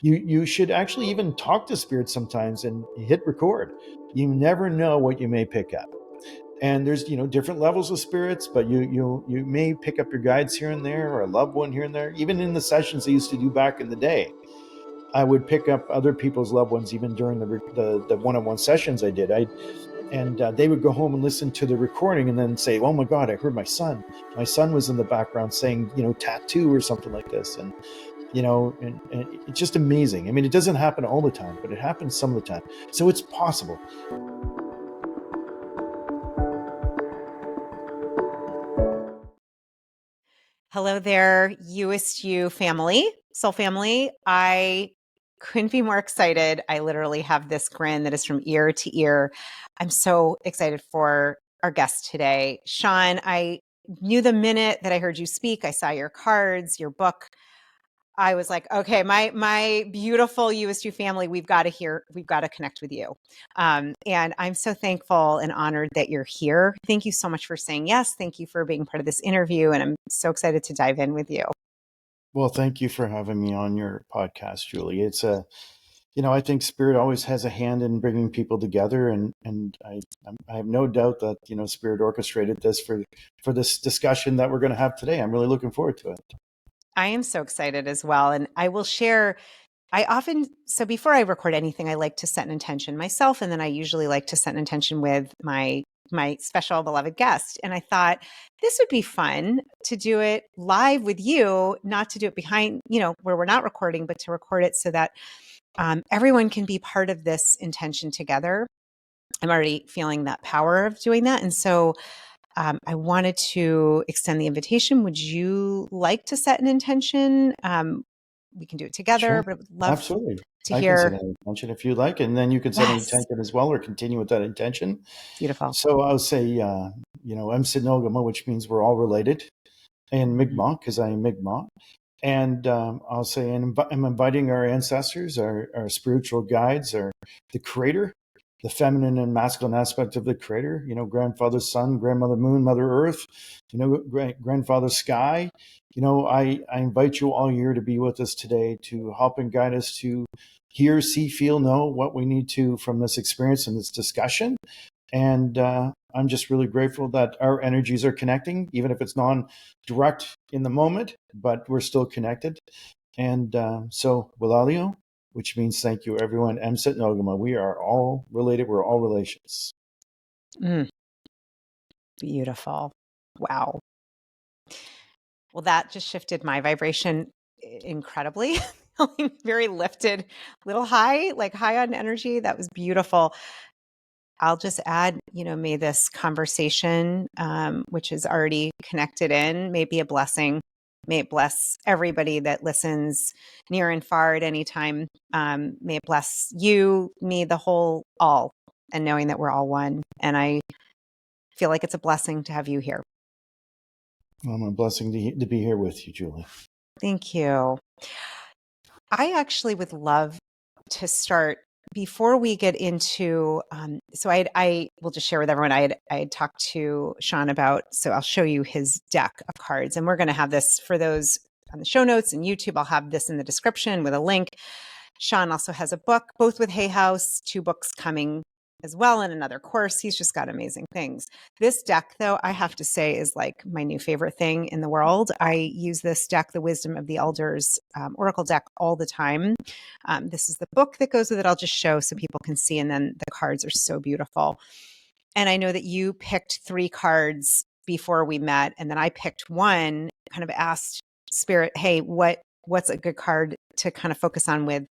You should actually even talk to spirits sometimes and hit record. You never know what you may pick up. And there's different levels of spirits, but you may pick up your guides here and there, or a loved one here and there. Even in the sessions I used to do back in the day, I would pick up other people's loved ones, even during the one-on-one sessions I did. And they would go home and listen to the recording and then say, "Oh my God, I heard my son. My son was in the background saying, tattoo or something like this." And and it's just amazing. I mean, it doesn't happen all the time, but it happens some of the time. So it's possible. Hello there, You-est You family, soul family. I couldn't be more excited. I literally have this grin that is from ear to ear. I'm so excited for our guest today. Shawn, I knew the minute that I heard you speak, I saw your cards, your book. I was like, okay, my beautiful You-est You family, we've got to connect with you. And I'm so thankful and honored that you're here. Thank you so much for saying yes. Thank you for being part of this interview. And I'm so excited to dive in with you. Well, thank you for having me on your podcast, Julie. It's I think Spirit always has a hand in bringing people together, and I have no doubt that Spirit orchestrated this for this discussion that we're going to have today. I'm really looking forward to it. I am so excited as well. And I will share, so before I record anything, I like to set an intention myself. And then I usually like to set an intention with my special beloved guest. And I thought this would be fun to do it live with you, not to do it behind, where we're not recording, but to record it so that everyone can be part of this intention together. I'm already feeling that power of doing that. And so I wanted to extend the invitation. Would you like to set an intention? We can do it together, Sure. but I would love Absolutely. to I hear. can set an intention if you like, and then you can set an Yes. intention as well, or continue with that intention. Beautiful. So I'll say, Msidnogama, which means we're all related, and Mi'kmaq, because I am Mi'kmaq. And I'll say, I'm inviting our ancestors, our spiritual guides, the Creator, the feminine and masculine aspect of the Creator. Grandfather Sun, grandmother Moon, Mother Earth. Grandfather Sky. I invite you all here to be with us today to help and guide us to hear, see, feel, know what we need to from this experience and this discussion. And I'm just really grateful that our energies are connecting, even if it's non-direct in the moment, but we're still connected. And so, Wilalio, which means thank you, everyone. Msit Nogama, we are all related. We're all relations. Beautiful. Wow. Well, that just shifted my vibration incredibly. Feeling very lifted, a little high, like high on energy. That was beautiful. I'll just add, may this conversation, which is already connected in, may be a blessing. May it bless everybody that listens near and far at any time. May it bless you, me, the whole, all, and knowing that we're all one. And I feel like it's a blessing to have you here. Well, a blessing to be here with you, Julie. Thank you. I actually would love to start before we get into, so I will just share with everyone, I had talked to Shawn about, so I'll show you his deck of cards, and we're going to have this for those on the show notes and YouTube. I'll have this in the description with a link. Shawn also has a book, both with Hay House, 2 books coming as well, and another course. He's just got amazing things. This deck, though, I have to say is like my new favorite thing in the world. I use this deck, the Wisdom of the Elders Oracle deck, all the time. This is the book that goes with it. I'll just show so people can see. And then the cards are so beautiful. And I know that you picked 3 cards before we met. And then I picked one, kind of asked Spirit, hey, what's a good card to kind of focus on with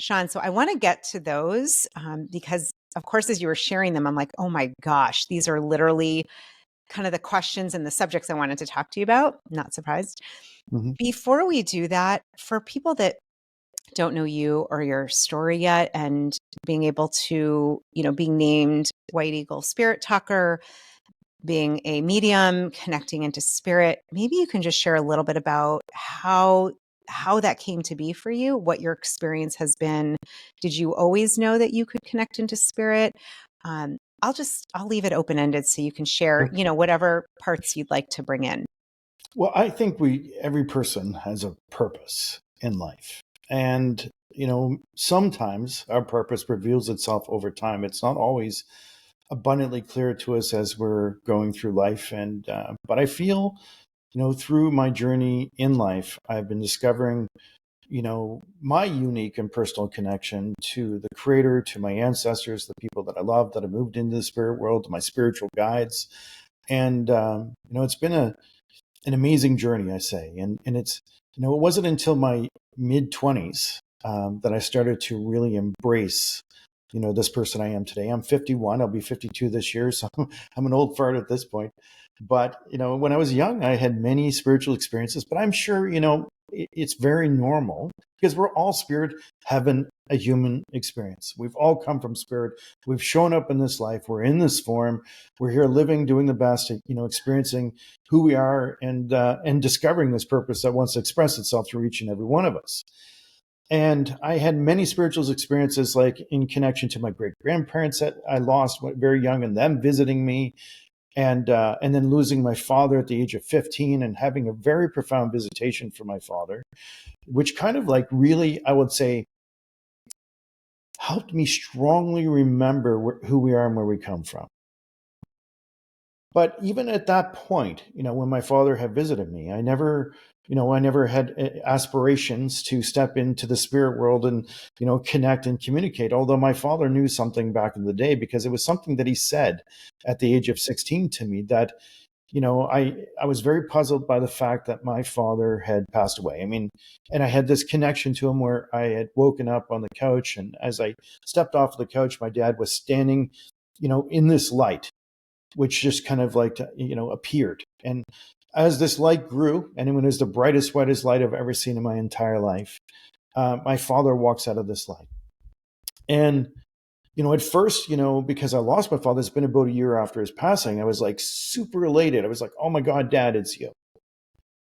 Shawn? So I want to get to those because, of course, as you were sharing them, I'm like, oh my gosh, these are literally kind of the questions and the subjects I wanted to talk to you about. Not surprised. Mm-hmm. Before we do that, for people that don't know you or your story yet, and being able to, being named White Eagle Spirit Talker, being a medium, connecting into spirit, maybe you can just share a little bit about how that came to be for you, what your experience has been. Did you always know that you could connect into spirit? I'll leave it open-ended so you can share, whatever parts you'd like to bring in. Well, I think every person has a purpose in life. And, sometimes our purpose reveals itself over time. It's not always abundantly clear to us as we're going through life. But I feel, through my journey in life, I've been discovering, my unique and personal connection to the Creator, to my ancestors, the people that I love, that have moved into the spirit world, to my spiritual guides. And, it's been an amazing journey, I say. And it's, it wasn't until my mid-20s that I started to really embrace, this person I am today. I'm 51. I'll be 52 this year. So I'm an old fart at this point. But, when I was young, I had many spiritual experiences, but I'm sure, it's very normal because we're all spirit having a human experience. We've all come from spirit. We've shown up in this life. We're in this form. We're here living, doing the best, experiencing who we are and discovering this purpose that wants to express itself through each and every one of us. And I had many spiritual experiences, like in connection to my great grandparents that I lost very young, and them visiting me, and then losing my father at the age of 15, and having a very profound visitation from my father, which kind of like really, I would say, helped me strongly remember who we are and where we come from. But even at that point, when my father had visited me, I never had aspirations to step into the spirit world and, connect and communicate. Although my father knew something back in the day, because it was something that he said at the age of 16 to me that, I was very puzzled by the fact that my father had passed away. I mean, and I had this connection to him where I had woken up on the couch, and as I stepped off the couch, my dad was standing, in this light, which just kind of like, appeared. And as this light grew, and it was the brightest, whitest light I've ever seen in my entire life, my father walks out of this light. And, at first, because I lost my father, it's been about a year after his passing, I was like super elated. I was like, oh my God, Dad, it's you.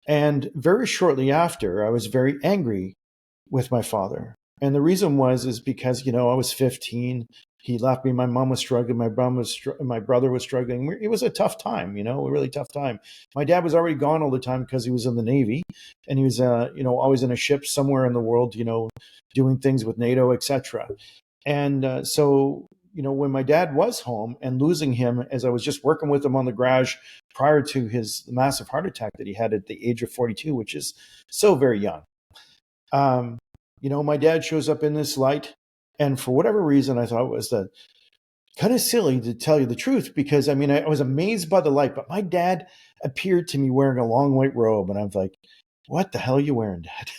And very shortly after, I was very angry with my father. And the reason is because, I was 15. He left me. My mom was struggling. My brother was struggling. It was a tough time, a really tough time. My dad was already gone all the time because he was in the Navy, and he was, always in a ship somewhere in the world, doing things with NATO, etc. And so, when my dad was home, and losing him as I was just working with him on the garage prior to his massive heart attack that he had at the age of 42, which is so very young. My dad shows up in this light, and for whatever reason, I thought it was kind of silly, to tell you the truth, because I was amazed by the light, but my dad appeared to me wearing a long white robe, and I was like, what the hell are you wearing, Dad?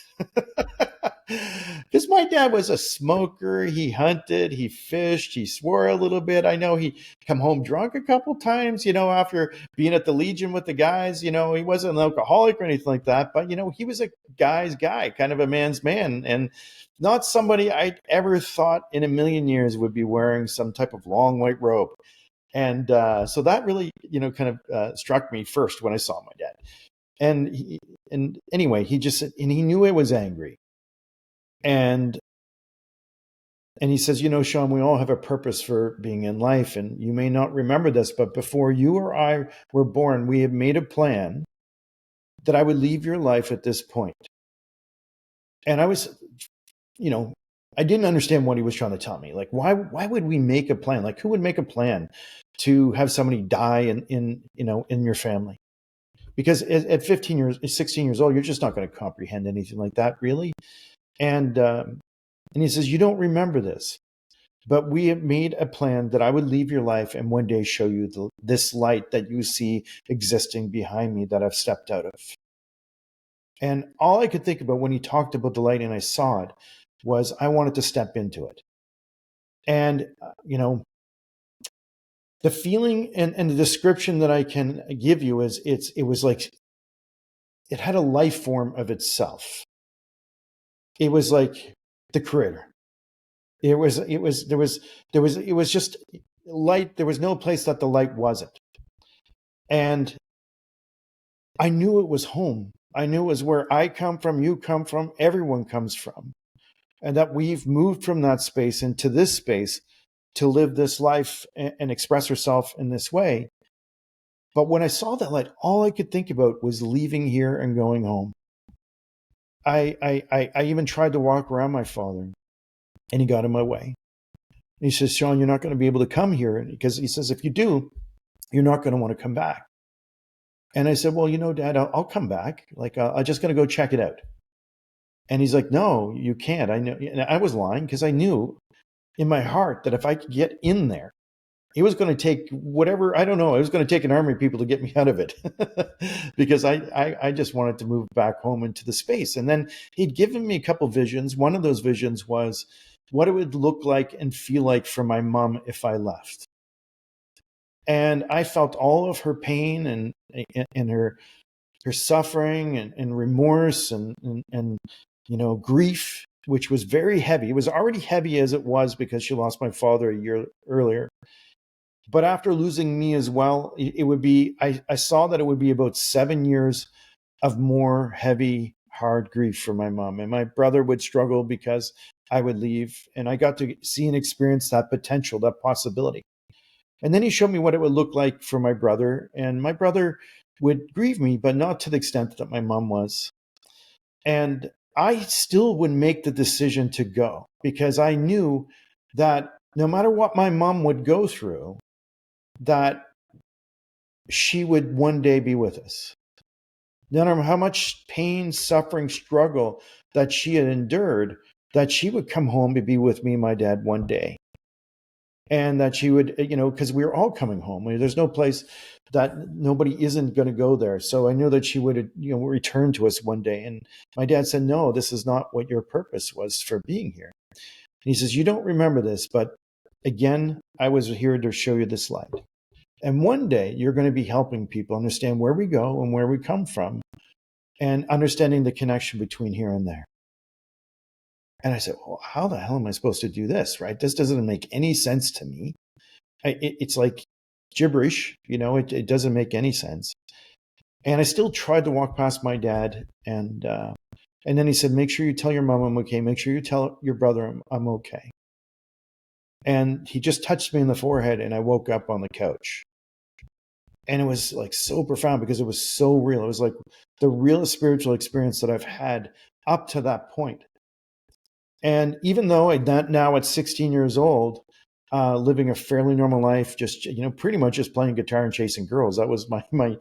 Because my dad was a smoker. He hunted, he fished, he swore a little bit. I know he come home drunk a couple times, after being at the Legion with the guys. He wasn't an alcoholic or anything like that, but, he was a guy's guy, kind of a man's man, and not somebody I'd ever thought in a million years would be wearing some type of long white robe. And so that really, kind of struck me first when I saw my dad. And anyway, he just said, and he knew I was angry. And he says, Shawn, we all have a purpose for being in life. And you may not remember this, but before you or I were born, we have made a plan that I would leave your life at this point. And I was, I didn't understand what he was trying to tell me. Like, why would we make a plan? Like, who would make a plan to have somebody die in your family? Because at 16 years old, you're just not going to comprehend anything like that, really. And he says, you don't remember this, but we have made a plan that I would leave your life and one day show you this light that you see existing behind me that I've stepped out of. And all I could think about when he talked about the light and I saw it was I wanted to step into it. And, the feeling and the description that I can give you is it was like it had a life form of itself. It was like the Creator. It was just light. There was no place that the light wasn't. And I knew it was home. I knew it was where I come from, you come from, everyone comes from. And that we've moved from that space into this space to live this life and express ourselves in this way. But when I saw that light, all I could think about was leaving here and going home. I even tried to walk around my father, and he got in my way. And he says, Shawn, you're not going to be able to come here, because he says, if you do, you're not going to want to come back. And I said, well, Dad, I'll come back. Like, I'm just going to go check it out. And he's like, no, you can't. I know. And I was lying, because I knew in my heart that if I could get in there, it was going to take whatever, I don't know, it was going to take an army of people to get me out of it, because I just wanted to move back home into the space. And then he'd given me a couple visions. One of those visions was what it would look like and feel like for my mom if I left. And I felt all of her pain and her suffering and remorse and grief, which was very heavy. It was already heavy as it was, because she lost my father a year earlier. But after losing me as well, it would be, I saw that it would be about 7 years of more heavy, hard grief for my mom. And my brother would struggle because I would leave. And I got to see and experience that potential, that possibility. And then he showed me what it would look like for my brother. And my brother would grieve me, but not to the extent that my mom was. And I still would make the decision to go, because I knew that no matter what my mom would go through, that she would one day be with us. No matter how much pain, suffering, struggle that she had endured, that she would come home to be with me and my dad one day. And that she would, because we were all coming home. There's no place that nobody isn't going to go there. So I knew that she would, return to us one day. And my dad said, no, this is not what your purpose was for being here. And he says, you don't remember this, but again, I was here to show you this light. And one day you're going to be helping people understand where we go and where we come from, and understanding the connection between here and there. And I said, well, how the hell am I supposed to do this, right? This doesn't make any sense to me. It's like gibberish, it doesn't make any sense. And I still tried to walk past my dad. And then he said, make sure you tell your mom I'm okay. Make sure you tell your brother I'm okay. And he just touched me in the forehead, and I woke up on the couch. And it was like so profound, because it was so real. It was like the realest spiritual experience that I've had up to that point. And even though I'm now at 16 years old, living a fairly normal life, just pretty much just playing guitar and chasing girls. That was my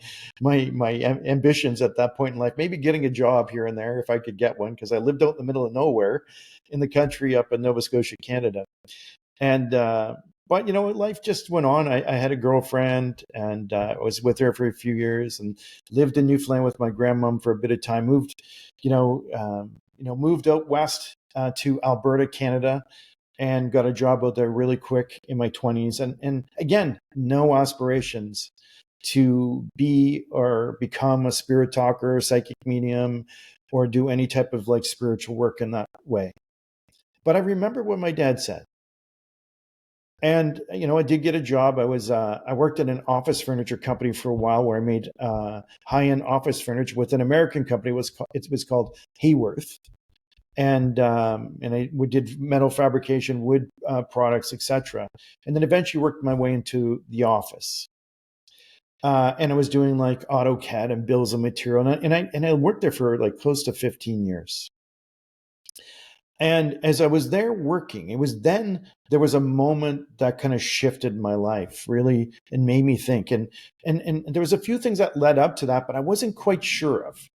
ambitions at that point in life. Maybe getting a job here and there if I could get one, because I lived out in the middle of nowhere in the country up in Nova Scotia, Canada. And but life just went on. I had a girlfriend, and I was with her for a few years, and lived in Newfoundland with my grandmom for a bit of time. Moved out west to Alberta, Canada, and got a job out there really quick in my 20s. And again, no aspirations to be or become a spirit talker, psychic medium, or do any type of like spiritual work in that way. But I remember what my dad said. And, I did get a job. I worked at an office furniture company for a while, where I made high-end office furniture with an American company. It was called Hayworth. And we did metal fabrication, wood products, etc. And then eventually worked my way into the office. And I was doing like AutoCAD and bills of material. And I worked there for like close to 15 years. And as I was there working, it was then there was a moment that kind of shifted my life really and made me think. And there was a few things that led up to that, but I wasn't quite sure of.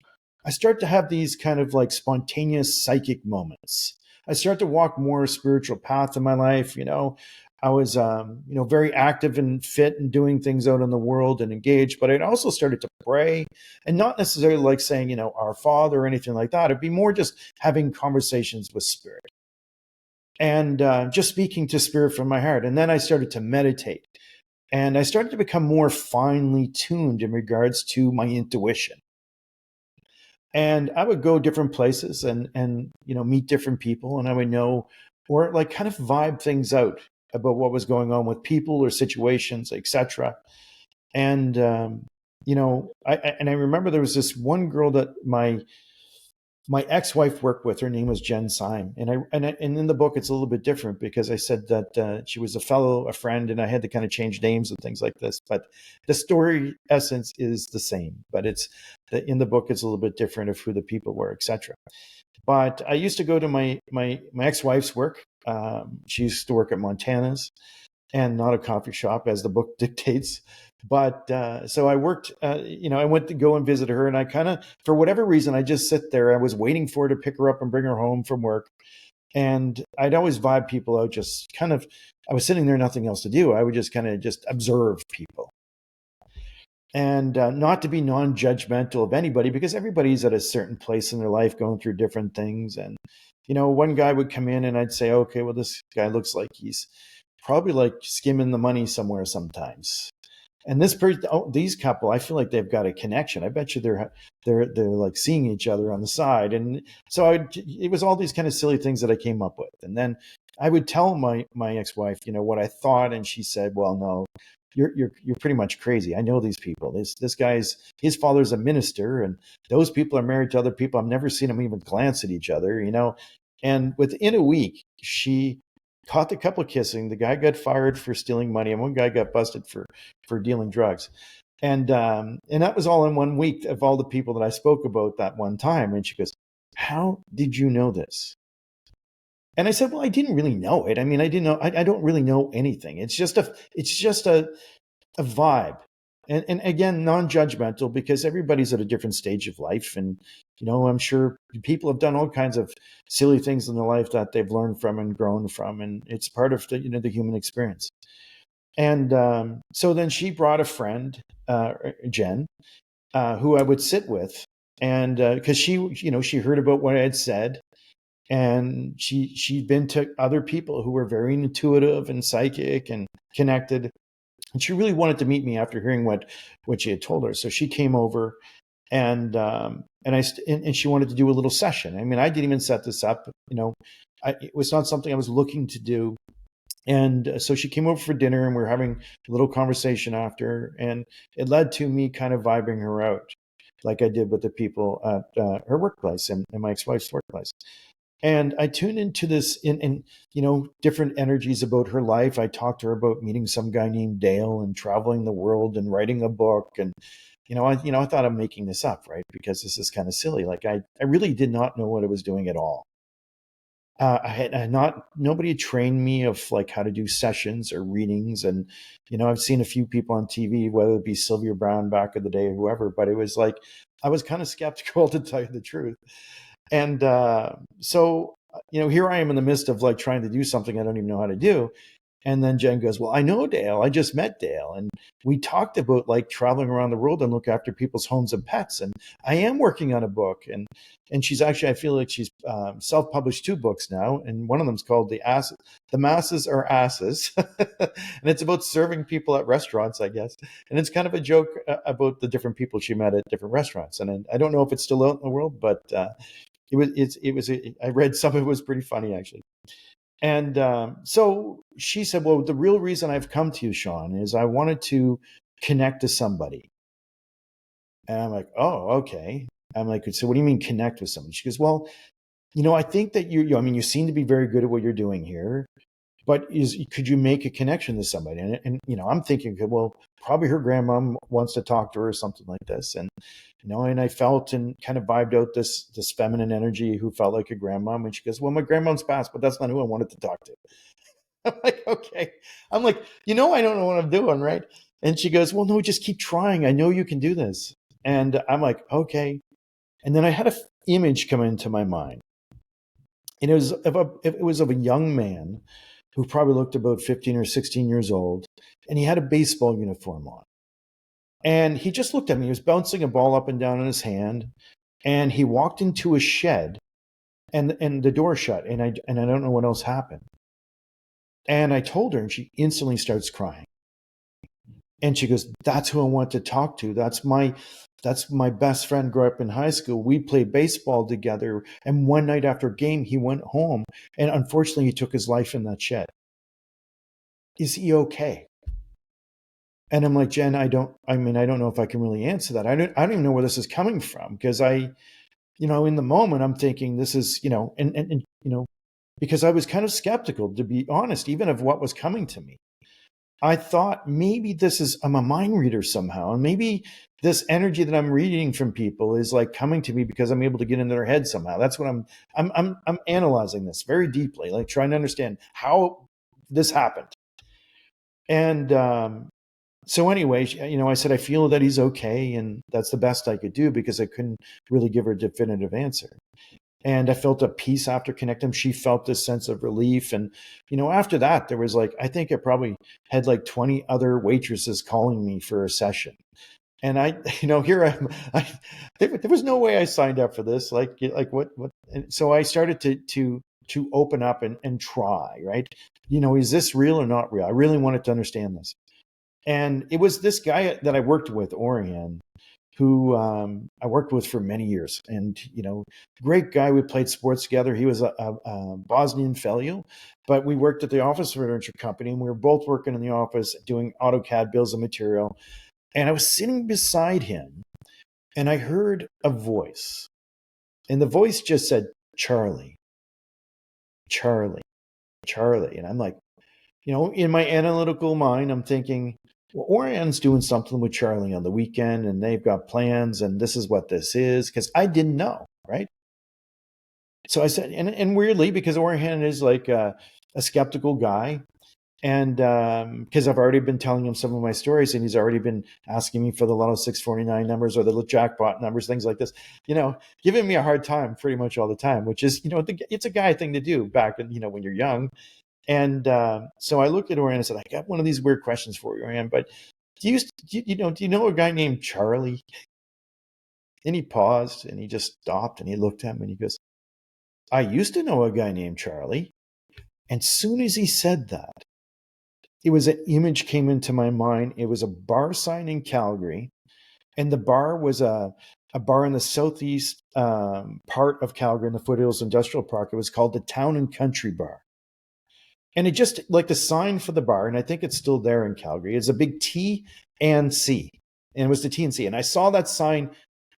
I start to have these kind of like spontaneous psychic moments. I start to walk more spiritual path in my life. I was, very active and fit and doing things out in the world and engaged, but I'd also started to pray, and not necessarily like saying, our Father or anything like that. It'd be more just having conversations with spirit and just speaking to spirit from my heart. And then I started to meditate, and I started to become more finely tuned in regards to my intuition. And I would go different places and meet different people, and I would know, or like kind of vibe things out about what was going on with people or situations, etc. And I remember there was this one girl that my my ex-wife worked with. Her name was Jen Syme, and in the book it's a little bit different because I said that she was a friend, and I had to kind of change names and things like this. But the story essence is the same, but in the book it's a little bit different of who the people were, etc. But I used to go to my ex-wife's work. She used to work at Montana's, and not a coffee shop as the book dictates. But so I worked, I went to go and visit her, and I kind of, for whatever reason, I just sit there. I was waiting for her to pick her up and bring her home from work. And I'd always vibe people out, just kind of, I was sitting there, nothing else to do. I would just kind of just observe people. And not to be non-judgmental of anybody, because everybody's at a certain place in their life going through different things. And, one guy would come in and I'd say, okay, well, this guy looks like he's probably like skimming the money somewhere sometimes. And these couple, I feel like they've got a connection. I bet you they're like seeing each other on the side. And so it was all these kind of silly things that I came up with. And then I would tell my ex-wife, what I thought, and she said, "Well, no, you're pretty much crazy. I know these people. This guy's, his father's a minister, and those people are married to other people. I've never seen them even glance at each other, And within a week, she caught the couple kissing. The guy got fired for stealing money, and one guy got busted for dealing drugs. And that was all in 1 week of all the people that I spoke about that one time. And she goes, "How did you know this?" And I said, "Well, I didn't really know it. I mean, I didn't know. I don't really know anything. It's just a vibe." And again, non-judgmental, because everybody's at a different stage of life. And, I'm sure people have done all kinds of silly things in their life that they've learned from and grown from. And it's part of the human experience. And so then she brought a friend, Jen, who I would sit with. And because she heard about what I had said. And she'd been to other people who were very intuitive and psychic and connected. And she really wanted to meet me after hearing what she had told her. So she came over, and she wanted to do a little session. I mean, I didn't even set this up. It was not something I was looking to do. And so she came over for dinner, and we were having a little conversation after, and it led to me kind of vibing her out, like I did with the people at her workplace and my ex-wife's workplace. And I tuned into this in different energies about her life. I talked to her about meeting some guy named Dale and traveling the world and writing a book. And I thought I'm making this up, right? Because this is kind of silly. Like I really did not know what I was doing at all. Nobody had trained me of like how to do sessions or readings. And I've seen a few people on TV, whether it be Sylvia Brown back in the day or whoever, but it was like I was kind of skeptical, to tell you the truth. And so, here I am in the midst of like trying to do something I don't even know how to do. And then Jen goes, "Well, I know Dale. I just met Dale. And we talked about like traveling around the world and look after people's homes and pets. And I am working on a book." And she's actually, I feel like she's self-published 2 books now. And one of them's called The Masses Are Asses. And it's about serving people at restaurants, I guess. And it's kind of a joke about the different people she met at different restaurants. And I don't know if it's still out in the world, but I read some of it was pretty funny, actually. And so she said, "Well, the real reason I've come to you, Shawn, is I wanted to connect to somebody." And I'm like, "Oh, okay." I'm like, "So what do you mean connect with somebody?" She goes, "Well, I think that you seem to be very good at what you're doing here. But could you make a connection to somebody?" And I'm thinking, well, probably her grandmom wants to talk to her or something like this. And, and I felt and kind of vibed out this feminine energy who felt like a grandmom. And she goes, "Well, my grandmom's passed, but that's not who I wanted to talk to." I'm like, "Okay." I'm like, I don't know what I'm doing, right? And she goes, "Well, no, just keep trying. I know you can do this." And I'm like, "Okay." And then I had an image come into my mind. And it was of a young man who probably looked about 15 or 16 years old, and he had a baseball uniform on. And he just looked at me. He was bouncing a ball up and down in his hand, and he walked into a shed, and the door shut, and I don't know what else happened. And I told her, and she instantly starts crying. And she goes, "That's who I want to talk to. That's my best friend. Grew up in high school. We played baseball together. And one night after a game, he went home, and unfortunately, he took his life in that shed. Is he okay?" And I'm like, "Jen, I don't know if I can really answer that. I don't even know where this is coming from, because in the moment, I'm thinking this is, and because I was kind of skeptical, to be honest, even of what was coming to me. I thought maybe I'm a mind reader somehow. And maybe this energy that I'm reading from people is like coming to me because I'm able to get into their head somehow. That's what I'm analyzing this very deeply, like trying to understand how this happened. And so anyway, I said, I feel that he's okay. And that's the best I could do because I couldn't really give her a definitive answer. And I felt a peace after connecting. She felt this sense of relief. And, after that, there was I think I probably had 20 other waitresses calling me for a session. And here there was no way I signed up for this. Like what? And so I started to open up and try, right? Is this real or not real? I really wanted to understand this. And it was this guy that I worked with, Orion, who I worked with for many years. And, great guy. We played sports together. He was a Bosnian fellow, but we worked at the office furniture company, and we were both working in the office doing AutoCAD bills of material. And I was sitting beside him, and I heard a voice. And the voice just said, Charlie, Charlie, Charlie. And I'm like, in my analytical mind, I'm thinking, well, Orion's doing something with Charlie on the weekend and they've got plans and this is what this is, because I didn't know, right? So I said, and weirdly, because Orion is like a skeptical guy, and because I've already been telling him some of my stories and he's already been asking me for the Lotto 649 numbers or the jackpot numbers, things like this, giving me a hard time pretty much all the time, which is, it's a guy thing to do back in, when you're young. And so I looked at Orion and said, I got one of these weird questions for you, Orion, but do you know a guy named Charlie? And he paused and he just stopped and he looked at me and he goes, I used to know a guy named Charlie. And soon as he said that, it was an image came into my mind. It was a bar sign in Calgary. And the bar was a bar in the southeast part of Calgary in the Foothills Industrial Park. It was called the Town and Country Bar. And it just like the sign for the bar, and I think it's still there in Calgary, is a big T and C. And it was the T and C. And I saw that sign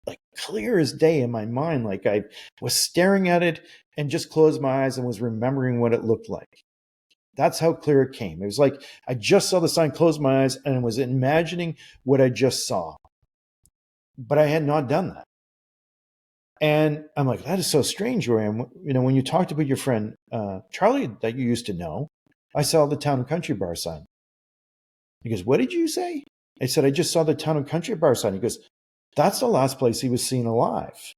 like clear as day in my mind. Like I was staring at it and just closed my eyes and was remembering what it looked like. That's how clear it came. It was like I just saw the sign, closed my eyes, and was imagining what I just saw. But I had not done that. And I'm like, that is so strange, Ryan. When you talked about your friend Charlie that you used to know, I saw the Town and Country Bar sign. He goes, what did you say? I said, I just saw the Town and Country Bar sign. He goes, that's the last place he was seen alive.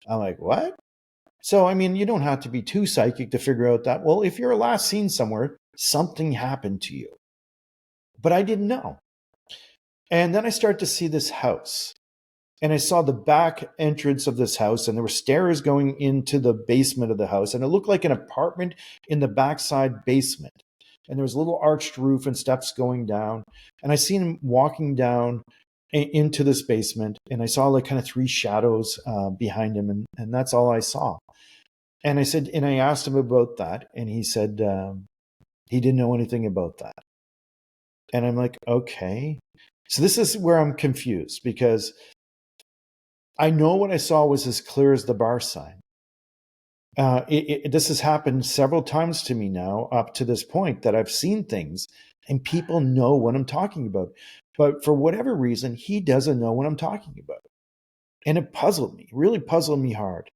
I'm like, what? So, you don't have to be too psychic to figure out that, well, if you're last seen somewhere, something happened to you. But I didn't know. And then I started to see this house. And I saw the back entrance of this house, and there were stairs going into the basement of the house. And it looked like an apartment in the backside basement. And there was a little arched roof and steps going down. And I seen him walking down into this basement. And I saw like kind of three shadows behind him. And that's all I saw. And I asked him about that. And he said he didn't know anything about that. And I'm like, okay. So this is where I'm confused, because I know what I saw was as clear as the bar sign. This has happened several times to me now up to this point that I've seen things and people know what I'm talking about. But for whatever reason, he doesn't know what I'm talking about. And it really puzzled me hard.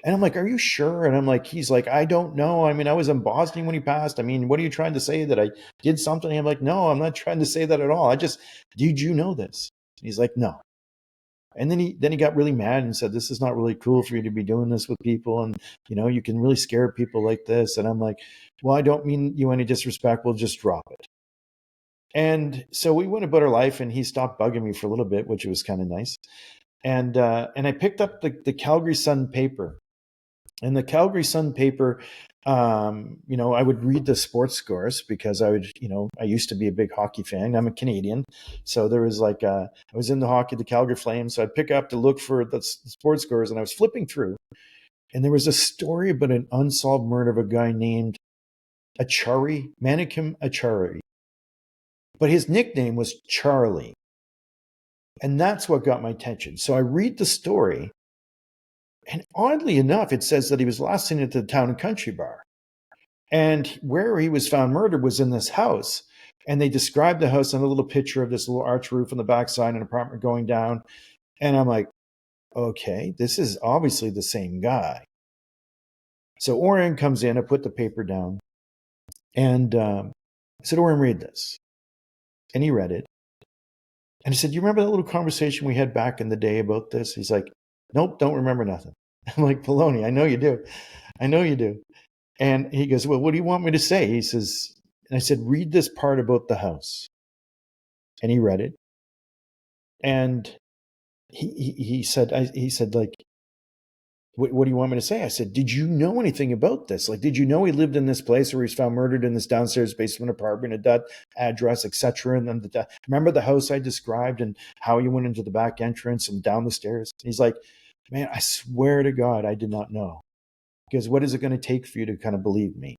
And I'm like, are you sure? And I'm like, he's like, I don't know. I was in Boston when he passed. What are you trying to say, that I did something? I'm like, no, I'm not trying to say that at all. Did you know this? And he's like, no. And then he got really mad and said, this is not really cool for you to be doing this with people. And, you can really scare people like this. And I'm like, well, I don't mean you any disrespect. We'll just drop it. And so we went about our life, and he stopped bugging me for a little bit, which was kind of nice. And I picked up the Calgary Sun paper. And the Calgary Sun paper, I would read the sports scores because I used to be a big hockey fan. I'm a Canadian. So there was I was in the Calgary Flames. So I'd pick up to look for the sports scores, and I was flipping through. And there was a story about an unsolved murder of a guy named Manikim Achari. But his nickname was Charlie. And that's what got my attention. So I read the story. And oddly enough, it says that he was last seen at the Town and Country Bar. And where he was found murdered was in this house. And they described the house on a little picture of this little arch roof on the backside, an apartment going down. And I'm like, okay, this is obviously the same guy. So Orion comes in, I put the paper down, and I said, Orion, read this. And he read it. And I said, you remember that little conversation we had back in the day about this? He's like, nope, don't remember nothing. I'm like, baloney, I know you do. I know you do. And he goes, well, what do you want me to say? He says, and I said, read this part about the house. And he read it. And he said, like, what do you want me to say? I said, did you know anything about this? Like, did you know he lived in this place where he was found murdered in this downstairs basement apartment at that address, etc.? And then remember the house I described and how you went into the back entrance and down the stairs? He's like, man, I swear to God, I did not know. Because what is it going to take for you to kind of believe me?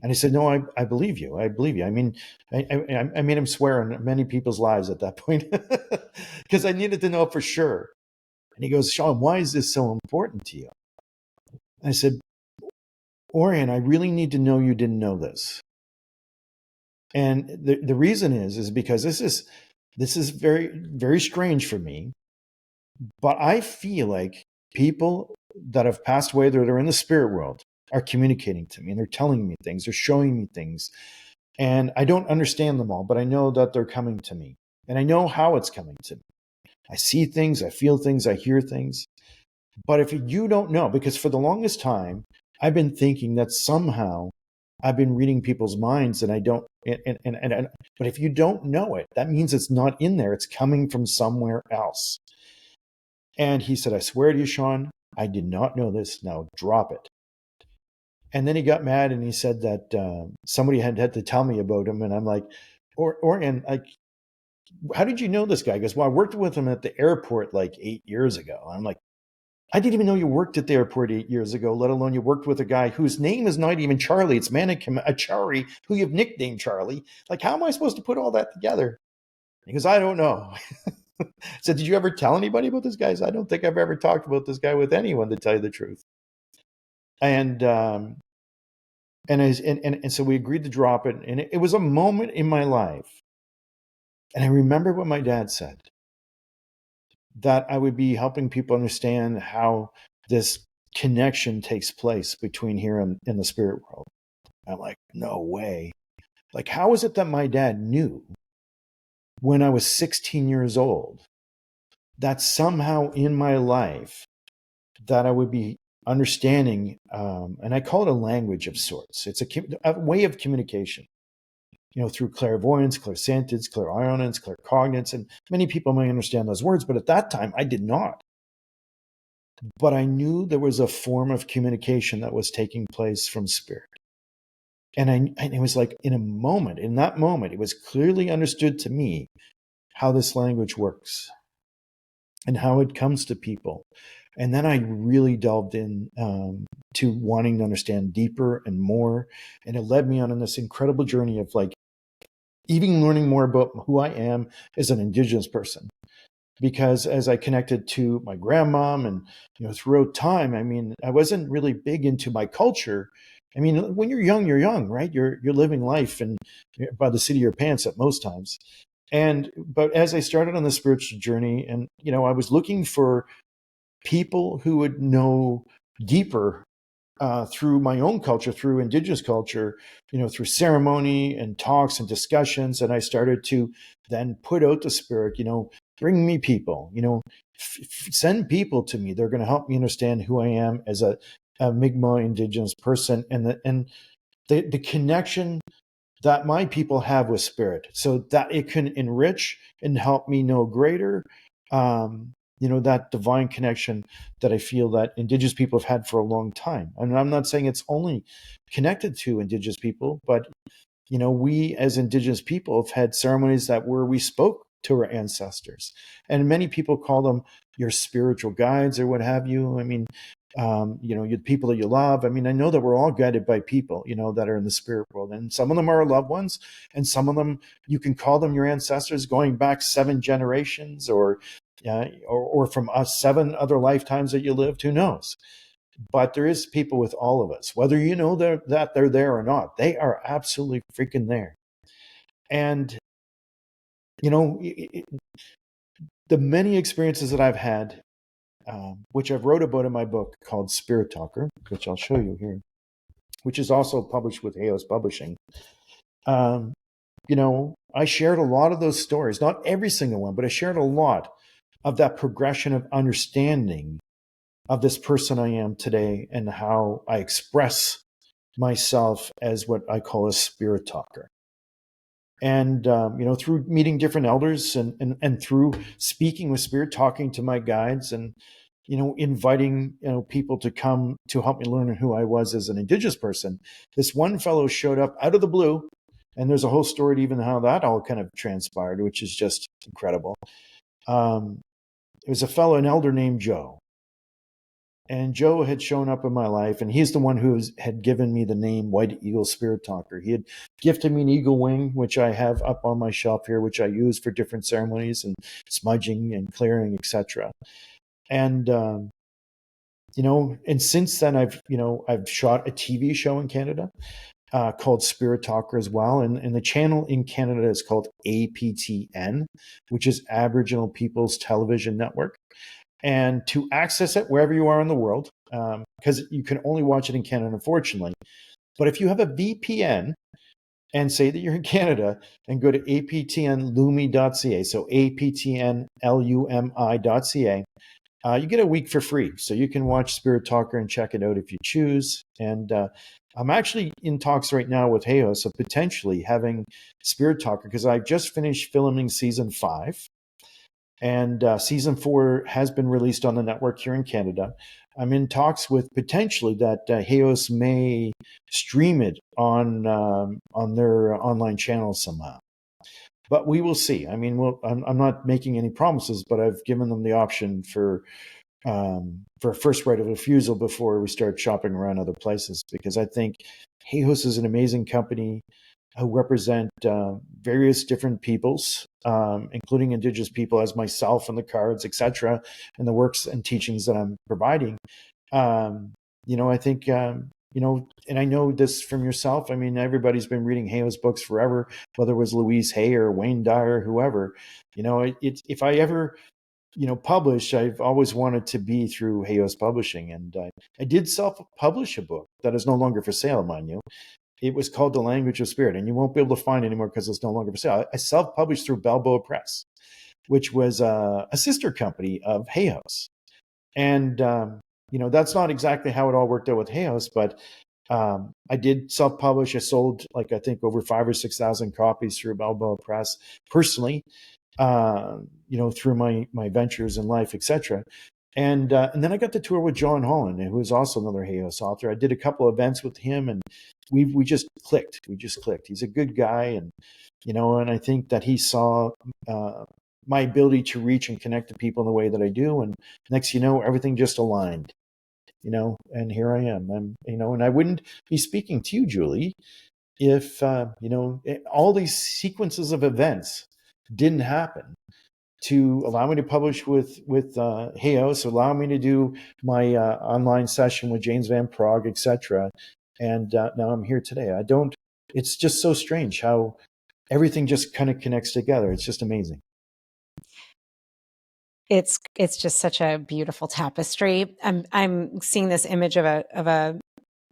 And I said, no, I believe you. I believe you. I mean, I made him swear on many people's lives at that point because I needed to know for sure. And he goes, Shawn, why is this so important to you? And I said, Orion, I really need to know you didn't know this. And the reason is because this is very, very strange for me. But I feel like people that have passed away, that are in the spirit world, are communicating to me and they're telling me things, they're showing me things. And I don't understand them all, but I know that they're coming to me. And I know how it's coming to me. I see things, I feel things, I hear things. But if you don't know, because for the longest time, I've been thinking that somehow I've been reading people's minds and I don't, but if you don't know it, that means it's not in there. It's coming from somewhere else. And he said, I swear to you, Shawn, I did not know this. Now drop it. And then he got mad and he said that somebody had to tell me about him. And I'm like, and like, how did you know this guy? He goes, well, I worked with him at the airport like 8 years ago. I'm like, I didn't even know you worked at the airport 8 years ago, let alone you worked with a guy whose name is not even Charlie. It's Manik Achari, who you've nicknamed Charlie. Like, how am I supposed to put all that together? He goes, I don't know. I said, did you ever tell anybody about this guy? I don't think I've ever talked about this guy with anyone, to tell you the truth. And so we agreed to drop it. And it was a moment in my life. And I remember what my dad said, that I would be helping people understand how this connection takes place between here and in the spirit world. I'm like, no way. Like, how is it that my dad knew when I was 16 years old that somehow in my life that I would be understanding, and I call it a language of sorts. It's a way of communication, through clairvoyance, clairsentience, clairaudience, claircognizance, and many people may understand those words, but at that time I did not. But I knew there was a form of communication that was taking place from spirit. And it was like in that moment, it was clearly understood to me how this language works and how it comes to people. And then I really delved in to wanting to understand deeper and more. And it led me on this incredible journey of like even learning more about who I am as an Indigenous person. Because as I connected to my grandmom and, throughout time, I mean, I wasn't really big into my culture. I mean, when you're young, right? You're living life and by the seat of your pants at most times. But as I started on the spiritual journey and, I was looking for people who would know deeper through my own culture, through Indigenous culture, through ceremony and talks and discussions. And I started to then put out the spirit, bring me people, send people to me. They're going to help me understand who I am as a Mi'kmaq Indigenous person and the connection that my people have with spirit, so that it can enrich and help me know greater, that divine connection that I feel that Indigenous people have had for a long time. And I'm not saying it's only connected to Indigenous people, but, we as Indigenous people have had ceremonies where we spoke to our ancestors. And many people call them your spiritual guides or what have you. I mean, your people that you love. I mean, I know that we're all guided by people, that are in the spirit world. And some of them are our loved ones. And some of them, you can call them your ancestors going back 7 generations or or from us 7 other lifetimes that you lived, who knows? But there is people with all of us, whether you know that they're there or not. They are absolutely freaking there. And, the many experiences that I've had, which I've wrote about in my book called Spirit Talker, which I'll show you here, which is also published with You-est Publishing. I shared a lot of those stories, not every single one, but I shared a lot of that progression of understanding of this person I am today and how I express myself as what I call a spirit talker. And, through meeting different elders and through speaking with spirit, talking to my guides and, inviting, people to come to help me learn who I was as an Indigenous person. This one fellow showed up out of the blue, and there's a whole story to even how that all kind of transpired, which is just incredible. It was a fellow, an elder named Joe. And Joe had shown up in my life, and he's the one who had given me the name White Eagle Spirit Talker. He had gifted me an eagle wing, which I have up on my shelf here, which I use for different ceremonies and smudging and clearing, etc. And and since then I've shot a TV show in Canada called Spirit Talker as well, and the channel in Canada is called APTN, which is Aboriginal People's Television Network. And to access it wherever you are in the world, because you can only watch it in Canada, unfortunately. But if you have a VPN and say that you're in Canada and go to aptnlumi.ca, so aptnlumi.ca, you get a week for free. So you can watch Spirit Talker and check it out if you choose. And I'm actually in talks right now with You-est of potentially having Spirit Talker, because I just finished filming season 5. And season 4 has been released on the network here in Canada. I'm in talks with potentially that You-est may stream it on their online channel somehow. But we will see. I mean, I'm not making any promises, but I've given them the option for a first right of refusal before we start shopping around other places, because I think You-est is an amazing company who represent various different peoples, including Indigenous people as myself and the cards, etc., and the works and teachings that I'm providing. I think, and I know this from yourself. I mean, everybody's been reading You-est books forever, whether it was Louise Hay or Wayne Dyer, whoever. If I ever publish, I've always wanted to be through You-est Publishing. And I did self-publish a book that is no longer for sale, mind you. It was called The Language of Spirit, and you won't be able to find it anymore because it's no longer for sale. I self-published through Balboa Press, which was a sister company of You-est. And, that's not exactly how it all worked out with You-est, but I did self-publish. I sold, I think, over 5,000 or 6,000 copies through Balboa Press personally, through my ventures in life, etc. And then I got to tour with John Holland, who is also another You-est author. I did a couple of events with him, and we just clicked. He's a good guy, and and I think that he saw my ability to reach and connect to people in the way that I do. And next, everything just aligned. And here I am. And I wouldn't be speaking to you, Julie, if all these sequences of events didn't happen to allow me to publish with You-est, allow me to do my online session with James Van Prague, etc. And now I'm here today. It's just so strange how everything just kind of connects together. It's just amazing. It's just such a beautiful tapestry. I'm seeing this image of a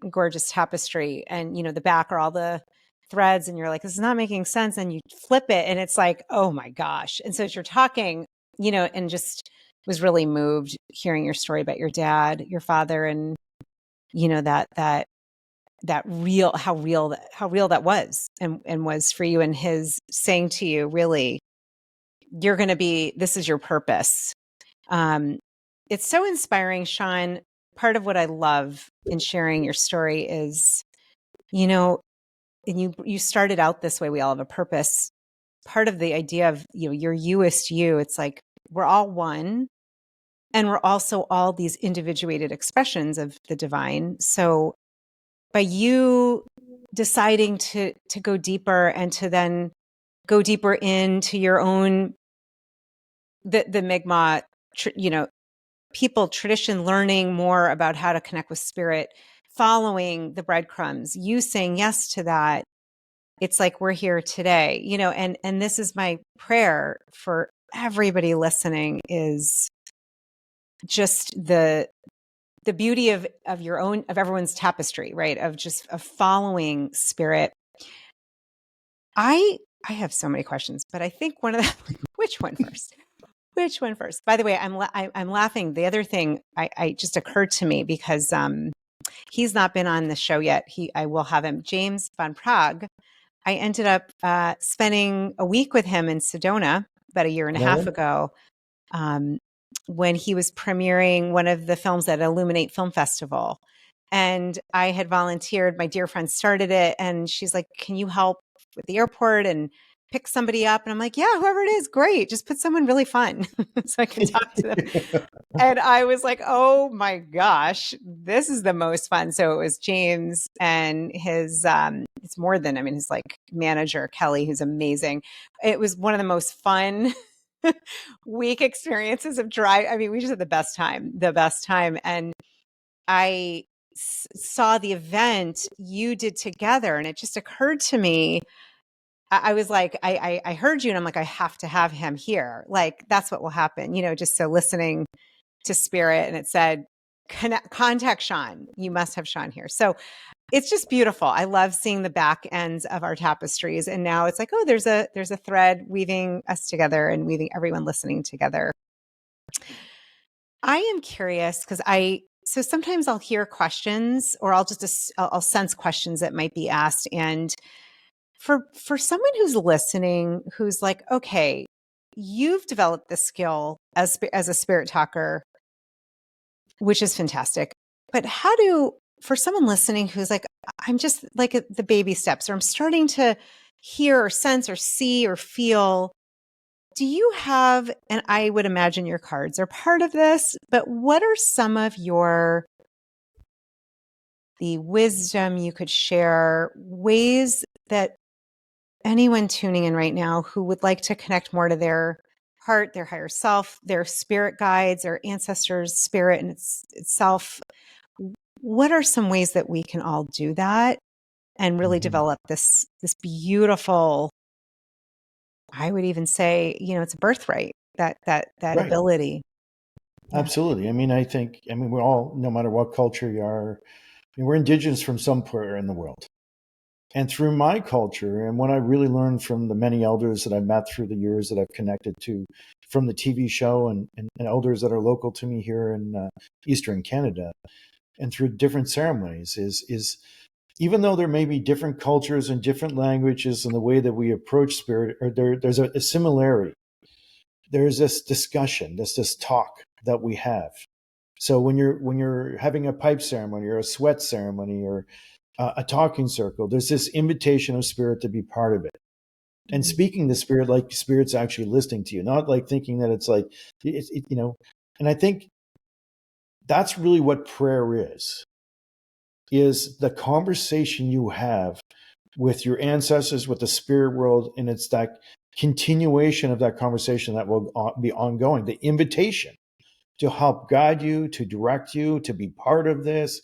gorgeous tapestry, and the back are all the threads, and you're like, this is not making sense, and you flip it and it's like, oh my gosh. And so as you're talking, and just was really moved hearing your story about your dad, your father, and that real how real that was and was for you, and his saying to you, really, you're going to be, this is your purpose. It's so inspiring, Shawn. Part of what I love in sharing your story is, and you started out this way, we all have a purpose. Part of the idea of, your you-est you, it's like we're all one, and we're also all these individuated expressions of the divine. So by you deciding to go deeper and to then go deeper into your own the Mi'kmaq, people, tradition, learning more about how to connect with spirit, following the breadcrumbs, you saying yes to that. It's like we're here today, and this is my prayer for everybody listening, is just the beauty of everyone's tapestry, right? Of following spirit. I have so many questions, but I think one of the which one first? Which one first? By the way, I'm laughing. The other thing I just occurred to me, because he's not been on the show yet. I will have him. James Van Prague. I ended up spending a week with him in Sedona about a year and a half ago, when he was premiering one of the films at Illuminate Film Festival. And I had volunteered. My dear friend started it, and she's like, "Can you help with the airport and pick somebody up?" And I'm like, "Yeah, whoever it is, great. Just put someone really fun so I can talk to them." And I was like, "Oh my gosh, this is the most fun." So it was James and his, it's more than, his like manager, Kelly, who's amazing. It was one of the most fun week experiences of drive. We just had the best time. And I saw the event you did together, and it just occurred to me, I was like, I heard you, and I'm like, I have to have him here. Like, that's what will happen, just so listening to spirit. And it said, contact Shawn. You must have Shawn here. So it's just beautiful. I love seeing the back ends of our tapestries. And now it's like, oh, there's a thread weaving us together and weaving everyone listening together. I am curious, because so sometimes I'll hear questions, or I'll sense questions that might be asked. And for someone who's listening, who's like, okay, you've developed this skill as a spirit talker, which is fantastic. But for someone listening who's like, I'm just like at the baby steps, or I'm starting to hear or sense or see or feel, do you have, and I would imagine your cards are part of this, but what are some of the wisdom you could share, ways that anyone tuning in right now who would like to connect more to their heart, their higher self, their spirit guides, their ancestors' spirit and itself, what are some ways that we can all do that and really develop this beautiful, I would even say, it's a birthright, that right. ability. Absolutely. I think, we're all, no matter what culture you are, we're Indigenous from somewhere in the world. And through my culture, and what I really learned from the many elders that I've met through the years that I've connected to from the TV show, and elders that are local to me here in Eastern Canada, and through different ceremonies, is even though there may be different cultures and different languages and the way that we approach spirit, or there's a similarity. There's this discussion, this talk that we have. So when you're having a pipe ceremony or a sweat ceremony or a talking circle, there's this invitation of spirit to be part of it. And speaking to spirit like spirit's actually listening to you, not like thinking that it's like, and I think that's really what prayer is the conversation you have with your ancestors, with the spirit world, and it's that continuation of that conversation that will be ongoing, the invitation to help guide you, to direct you, to be part of this,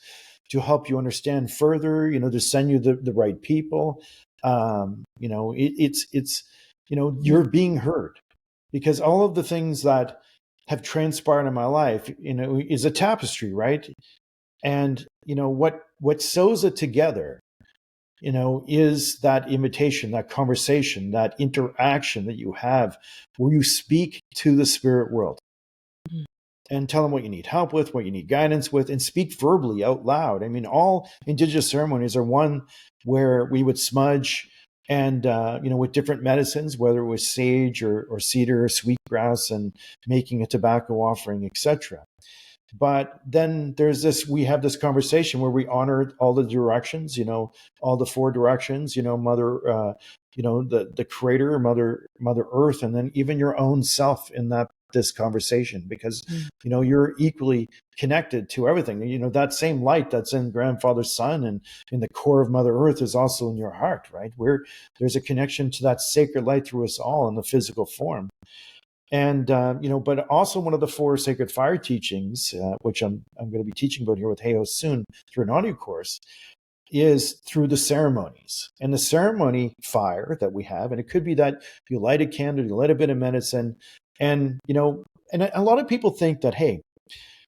to help you understand further, to send you the right people. You're being heard, because all of the things that have transpired in my life, is a tapestry, right? And, what sews it together, is that invitation, that conversation, that interaction that you have where you speak to the spirit world and tell them what you need help with, what you need guidance with, and speak verbally out loud. All Indigenous ceremonies are one where we would smudge and, with different medicines, whether it was sage or cedar or sweetgrass, and making a tobacco offering, etc. But then we have this conversation where we honor all the directions, all the four directions, mother, the creator, mother earth, and then even your own self in this conversation, because, you're equally connected to everything. That same light that's in grandfather's sun and in the core of mother earth is also in your heart, right? Where there's a connection to that sacred light through us all in the physical form. And, but also one of the 4 sacred fire teachings, which I'm going to be teaching about here with Heyo soon through an audio course, is through the ceremonies. And the ceremony fire that we have, and it could be that you light a candle, you light a bit of medicine, and, and a lot of people think that, hey,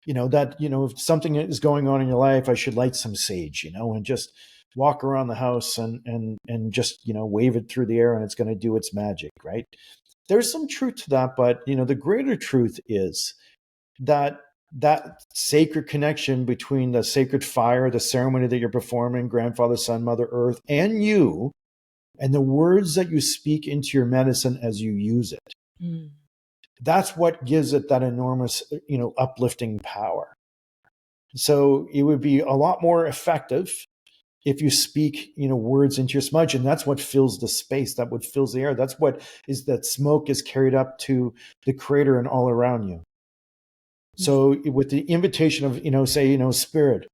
if something is going on in your life, I should light some sage, and just walk around the house and just, wave it through the air and it's going to do its magic, right? There's some truth to that, but, the greater truth is that sacred connection between the sacred fire, the ceremony that you're performing, grandfather, son, mother, earth, and you, and the words that you speak into your medicine as you use it. Mm. That's what gives it that enormous, uplifting power. So it would be a lot more effective if you speak, words into your smudge, and that's what fills the space, that what fills the air. That's what is that smoke is carried up to the creator and all around you. So with the invitation of, Spirit,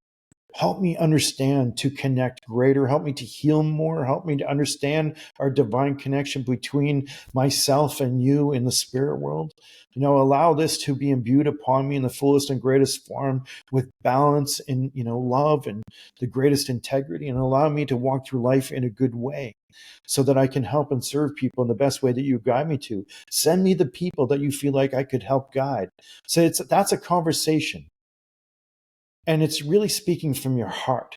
help me understand to connect greater, help me to heal more, help me to understand our divine connection between myself and you in the spirit world. Allow this to be imbued upon me in the fullest and greatest form with balance and, love and the greatest integrity, and allow me to walk through life in a good way so that I can help and serve people in the best way that you guide me to. Send me the people that you feel like I could help guide. So that's a conversation. And it's really speaking from your heart,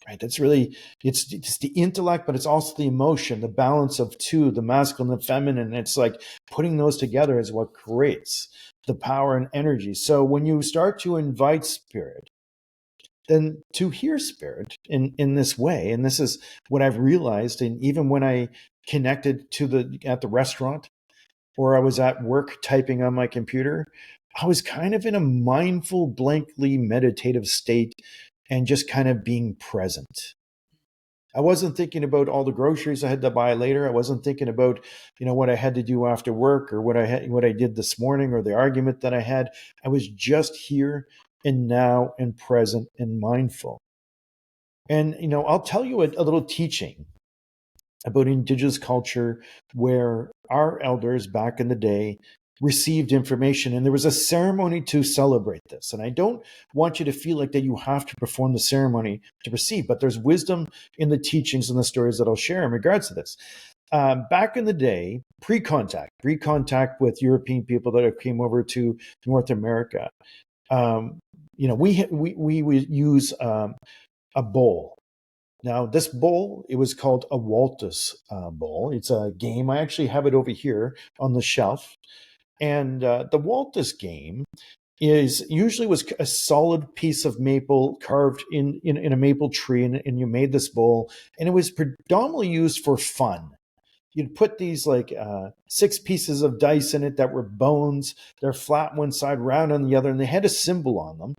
right? That's really, it's the intellect, but it's also the emotion, the balance of two, the masculine and the feminine. It's like putting those together is what creates the power and energy. So when you start to invite spirit, then to hear spirit in this way, and this is what I've realized, and even when I connected at the restaurant, or I was at work typing on my computer, I was kind of in a mindful, blankly meditative state and just kind of being present. I wasn't thinking about all the groceries I had to buy later. I wasn't thinking about, what I had to do after work or what I did this morning or the argument that I had. I was just here and now and present and mindful. And, I'll tell you a little teaching about Indigenous culture where our elders back in the day received information, and there was a ceremony to celebrate this. And I don't want you to feel like that you have to perform the ceremony to receive, but there's wisdom in the teachings and the stories that I'll share in regards to this. Back in the day, pre-contact with European people that came over to North America, we would use a bowl. Now, this bowl, it was called a Waltus bowl. It's a game. I actually have it over here on the shelf. And the Waltus game usually was a solid piece of maple carved in a maple tree, and you made this bowl, and it was predominantly used for fun. You'd put these 6 pieces of dice in it that were bones. They're flat one side, round on the other, and they had a symbol on them.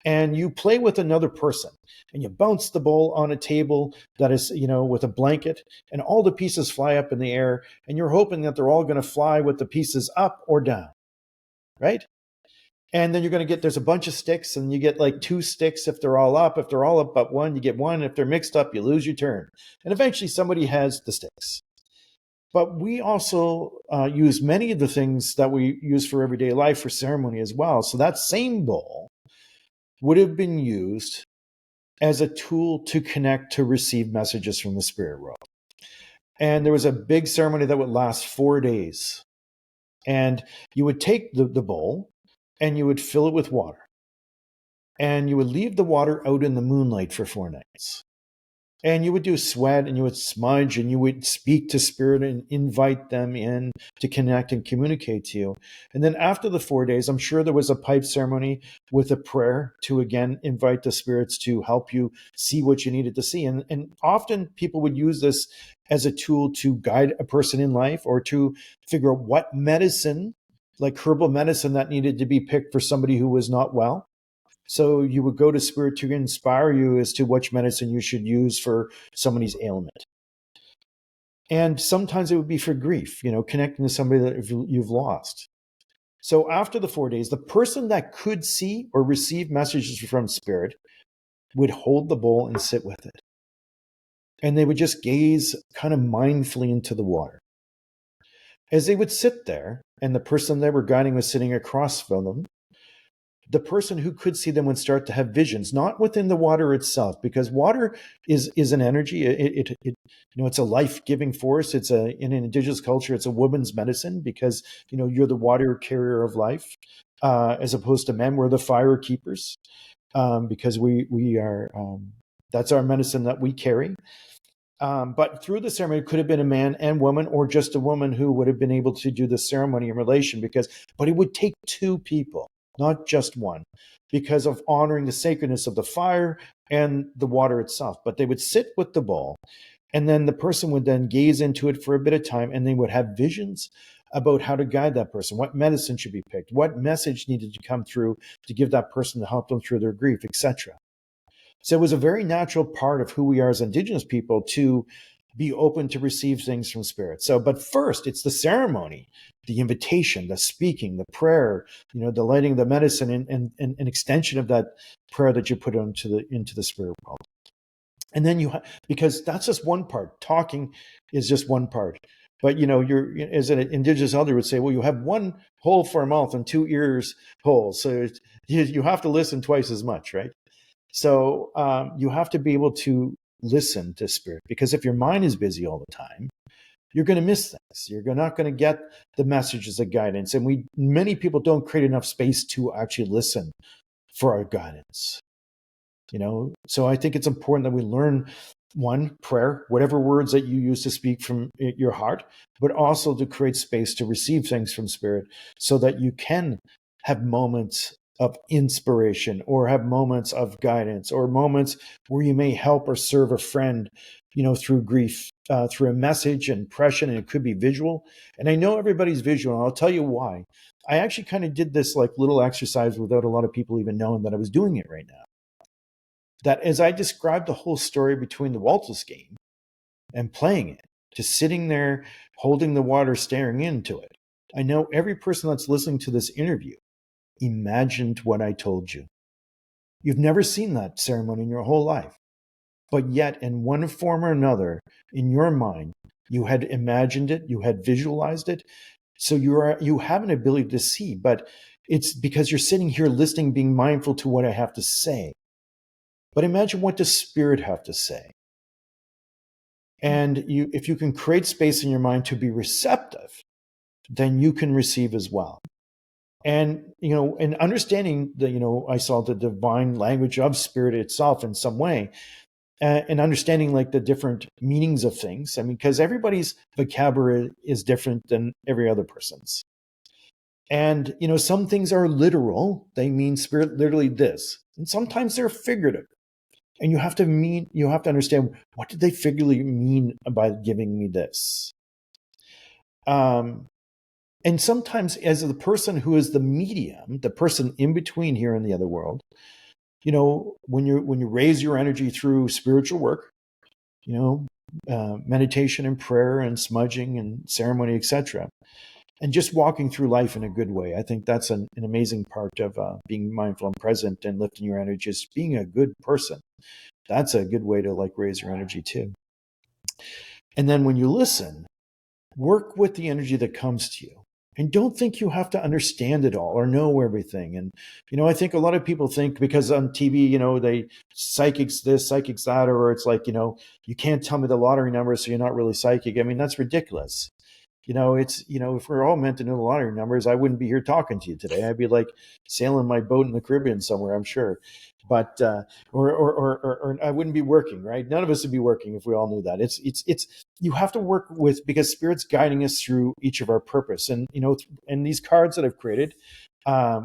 And you play with another person, and you bounce the bowl on a table that is, with a blanket, and all the pieces fly up in the air, and you're hoping that they're all going to fly with the pieces up or down, right? And then you're going to there's a bunch of sticks, and you get 2 sticks if they're all up. If they're all up but one, you get one. If they're mixed up, you lose your turn. And eventually somebody has the sticks. But we also use many of the things that we use for everyday life for ceremony as well. So that same bowl would have been used as a tool to connect to receive messages from the spirit world. And there was a big ceremony that would last 4 days. And you would take the bowl and you would fill it with water. And you would leave the water out in the moonlight for 4 nights. And you would do sweat and you would smudge and you would speak to spirit and invite them in to connect and communicate to you. And then after the 4 days, I'm sure there was a pipe ceremony with a prayer to again invite the spirits to help you see what you needed to see. And often people would use this as a tool to guide a person in life or to figure out what medicine, like herbal medicine, that needed to be picked for somebody who was not well. So you would go to spirit to inspire you as to which medicine you should use for somebody's ailment. And sometimes it would be for grief, connecting to somebody that you've lost. So after the 4 days, the person that could see or receive messages from spirit would hold the bowl and sit with it. And they would just gaze kind of mindfully into the water. as they would sit there and the person they were guiding was sitting across from them, the person who could see them would start to have visions, not within the water itself, because water is an energy. It's a life-giving force. In an Indigenous culture, it's a woman's medicine, because you're the water carrier of life, as opposed to men. We're the fire keepers, because we are. That's our medicine that we carry. But through the ceremony, it could have been a man and woman, or just a woman who would have been able to do the ceremony in relation. But it would take two people, not just one, because of honoring the sacredness of the fire and the water itself. But they would sit with the bowl, and then the person would then gaze into it for a bit of time, and they would have visions about how to guide that person, what medicine should be picked, what message needed to come through to give that person to help them through their grief, etc. So it was a very natural part of who we are as Indigenous people to be open to receive things from spirit. But first, it's the ceremony, the invitation, the speaking, the prayer, the lighting of the medicine, and an extension of that prayer that you put into the spirit world. And then because that's just one part. Talking is just one part. But you're, as an Indigenous elder would say, well, you have one hole for a mouth and two ears holes, so you have to listen twice as much, right? So you have to be able to listen to spirit, because if your mind is busy all the time, you're going to miss things. You're not going to get the messages of guidance. And many people don't create enough space to actually listen for our guidance. So I think it's important that we learn, one, prayer, whatever words that you use to speak from your heart, but also to create space to receive things from spirit, so that you can have moments of inspiration, or have moments of guidance, or moments where you may help or serve a friend, through grief, through a message, impression, and it could be visual. And I know everybody's visual, and I'll tell you why. I actually kind of did this like little exercise without a lot of people even knowing that I was doing it right now. That as I described the whole story between the Waltz game and playing it, to sitting there, holding the water, staring into it, I know every person that's listening to this interview imagined what I told you. You've never seen that ceremony in your whole life, but yet in one form or another, in your mind, you had imagined it, you had visualized it. So you have an ability to see, but it's because you're sitting here listening, being mindful to what I have to say. But imagine, what does spirit have to say? And if you can create space in your mind to be receptive, then you can receive as well. And, and understanding that, I saw the divine language of spirit itself in some way, and understanding like the different meanings of things. I mean, because everybody's vocabulary is different than every other person's. And, some things are literal. They mean spirit literally this. And sometimes they're figurative. And you have to understand, what did they figuratively mean by giving me this? And sometimes, as the person who is the medium, the person in between here and the other world, when you raise your energy through spiritual work, meditation and prayer and smudging and ceremony, etc., and just walking through life in a good way, I think that's an amazing part of being mindful and present and lifting your energy. Just being a good person, that's a good way to like raise your energy too. And then when you listen, work with the energy that comes to you. And don't think you have to understand it all or know everything. And, I think a lot of people think, because on TV, they psychics this, psychics that, or it's like, you can't tell me the lottery number, so you're not really psychic. I mean, that's ridiculous. If we're all meant to know the lottery numbers, I wouldn't be here talking to you today. I'd be like sailing my boat in the Caribbean somewhere, I'm sure. But or I wouldn't be working, right? None of us would be working if we all knew that. It's you have to work with, because Spirit's guiding us through each of our purpose. And and these cards that I've created,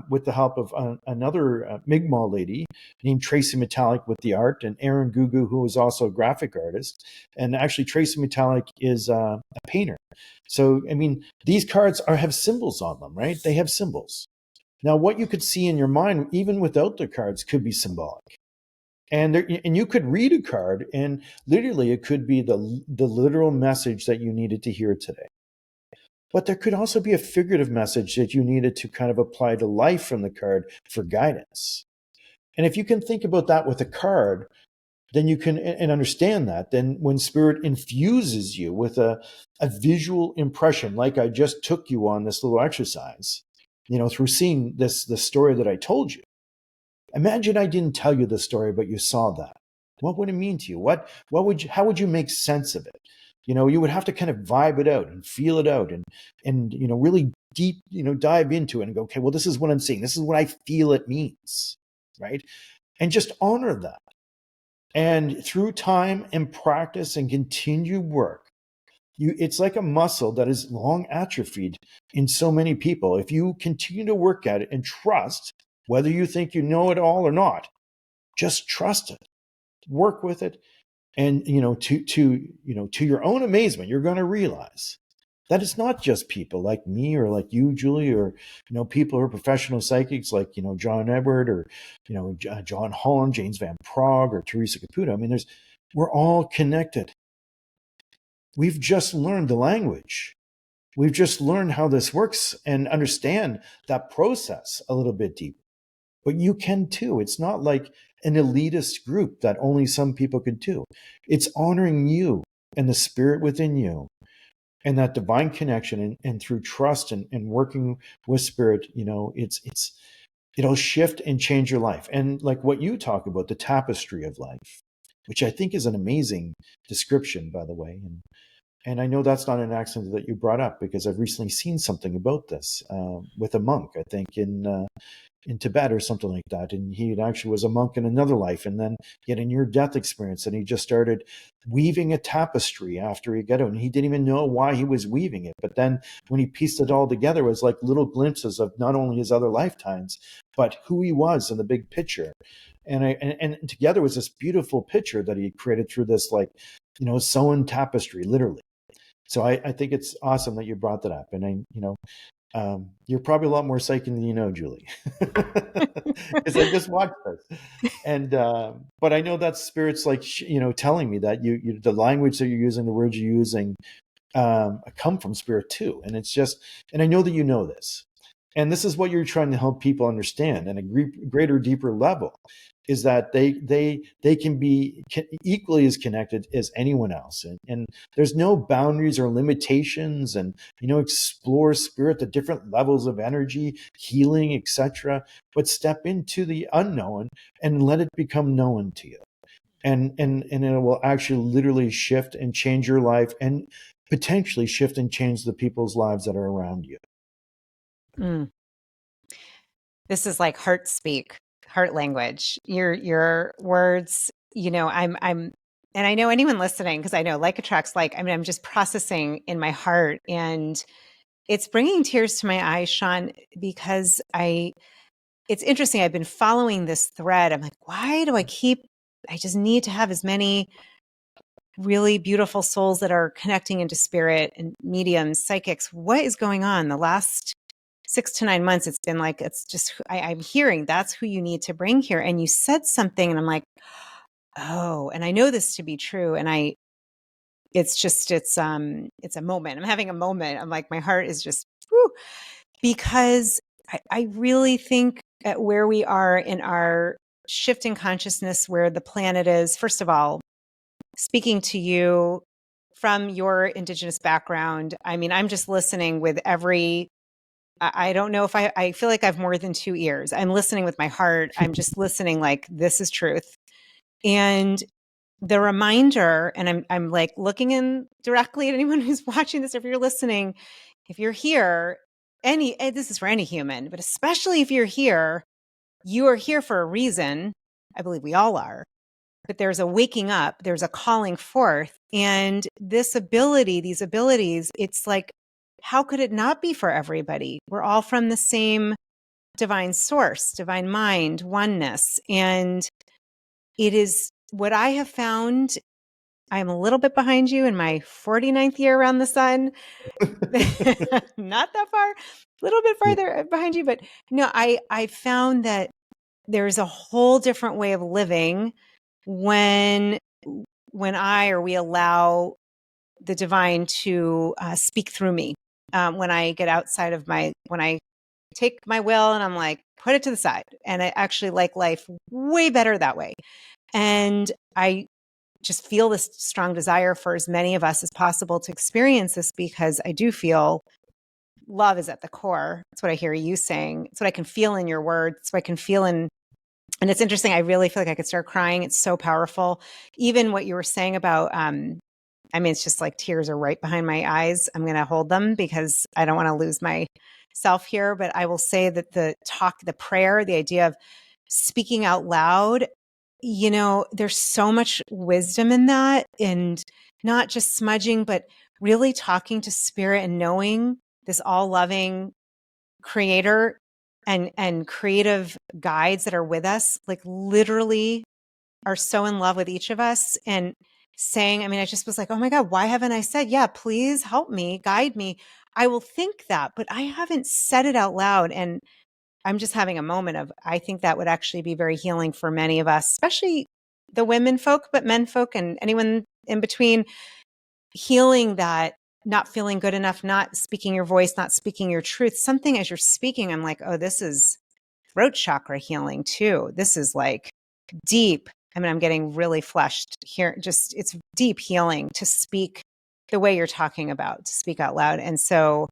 with the help of another Mi'kmaq lady named Tracy Metallic with the art, and Aaron Gugu, who is also a graphic artist. And actually, Tracy Metallic is a painter. So, I mean, these cards have symbols on them, right? They have symbols. Now, what you could see in your mind, even without the cards, could be symbolic. And you could read a card, and literally it could be the literal message that you needed to hear today. But there could also be a figurative message that you needed to kind of apply to life from the card for guidance. And if you can think about that with a card, then you can and understand that. Then when spirit infuses you with a visual impression, like I just took you on this little exercise, through seeing this story that I told you. Imagine I didn't tell you the story, but you saw that. What would it mean to you? How would you make sense of it? You would have to kind of vibe it out and feel it out and really deep, dive into it and go, okay, well, this is what I'm seeing. This is what I feel it means, right? And just honor that. And through time and practice and continued work, it's like a muscle that is long atrophied in so many people. If you continue to work at it and trust, whether you think you know it all or not, just trust it, work with it. And, to your own amazement, you're going to realize that it's not just people like me or like you, Julie, or, people who are professional psychics like, John Edward or, John Holland, James Van Prague or Teresa Caputo. I mean, we're all connected. We've just learned the language. We've just learned how this works and understand that process a little bit deeper. But you can too. It's not like an elitist group that only some people could do. It's honoring you and the spirit within you and that divine connection, and through trust and working with spirit, it'll shift and change your life. And like what you talk about, the tapestry of life, which I think is an amazing description, by the way. And I know that's not an accident that you brought up, because I've recently seen something about this with a monk, I think in Tibet or something like that. And he actually was a monk in another life, and then he had a near-death experience, and he just started weaving a tapestry after he got out. And he didn't even know why he was weaving it. But then when he pieced it all together, it was like little glimpses of not only his other lifetimes, but who he was in the big picture. And together was this beautiful picture that he created through this, sewn tapestry, literally. So I think it's awesome that you brought that up. And you're probably a lot more psychic than you know, Julie, because I just watched this. And but I know that spirit's telling me that you the language that you're using, the words you're using, come from spirit too. And it's just, and I know that you know this, and this is what you're trying to help people understand at a greater, deeper level, is that they can be equally as connected as anyone else. And there's no boundaries or limitations, and, explore spirit, the different levels of energy, healing, etc. But step into the unknown and let it become known to you. And it will actually literally shift and change your life, and potentially shift and change the people's lives that are around you. Mm. This is like heart speak, heart language. Your words, I'm and I know anyone listening, because I know like attracts like. I mean, I'm just processing in my heart, and it's bringing tears to my eyes, Shawn, because it's interesting. I've been following this thread. I'm like, why do I just need to have as many really beautiful souls that are connecting into spirit, and mediums, psychics. What is going on? The last 6 to 9 months, it's been like, it's just, I'm hearing that's who you need to bring here. And you said something, and I'm like, oh, and I know this to be true. And it's a moment. I'm having a moment. I'm like, my heart is just, whew, because I really think at where we are in our shift in consciousness, where the planet is, first of all, speaking to you from your Indigenous background. I mean, I'm just listening with I don't know if I feel like I have more than 2 ears. I'm listening with my heart. I'm just listening like this is truth. And the reminder, and I'm like looking in directly at anyone who's watching this, if you're listening, if you're here, this is for any human, but especially if you're here, you are here for a reason. I believe we all are. But there's a waking up, there's a calling forth. And these abilities, it's like, how could it not be for everybody? We're all from the same divine source, divine mind, oneness. And it is what I have found. I'm a little bit behind you in my 49th year around the sun. Not that far, a little bit farther behind you. But no, I found that there's a whole different way of living when we allow the divine to speak through me. When I get outside of when I take my will and I'm like, put it to the side. And I actually like life way better that way. And I just feel this strong desire for as many of us as possible to experience this, because I do feel love is at the core. It's what I hear you saying. It's what I can feel in your words. It's what I can feel in, and it's interesting. I really feel like I could start crying. It's so powerful. Even what you were saying about, I mean, it's just like tears are right behind my eyes. I'm going to hold them because I don't want to lose myself here. But I will say that the prayer, the idea of speaking out loud, there's so much wisdom in that, and not just smudging, but really talking to spirit and knowing this all loving creator and creative guides that are with us, like literally are so in love with each of us, and saying, I mean, I just was like, oh my God, why haven't I said, yeah, please help me, guide me. I will think that, but I haven't said it out loud. And I'm just having a moment of, I think that would actually be very healing for many of us, especially the women folk, but men folk and anyone in between, healing that, not feeling good enough, not speaking your voice, not speaking your truth. Something as you're speaking, I'm like, oh, this is throat chakra healing too. This is like deep. I mean, I'm getting really flushed here. Just, it's deep healing to speak the way you're talking about, to speak out loud. And so,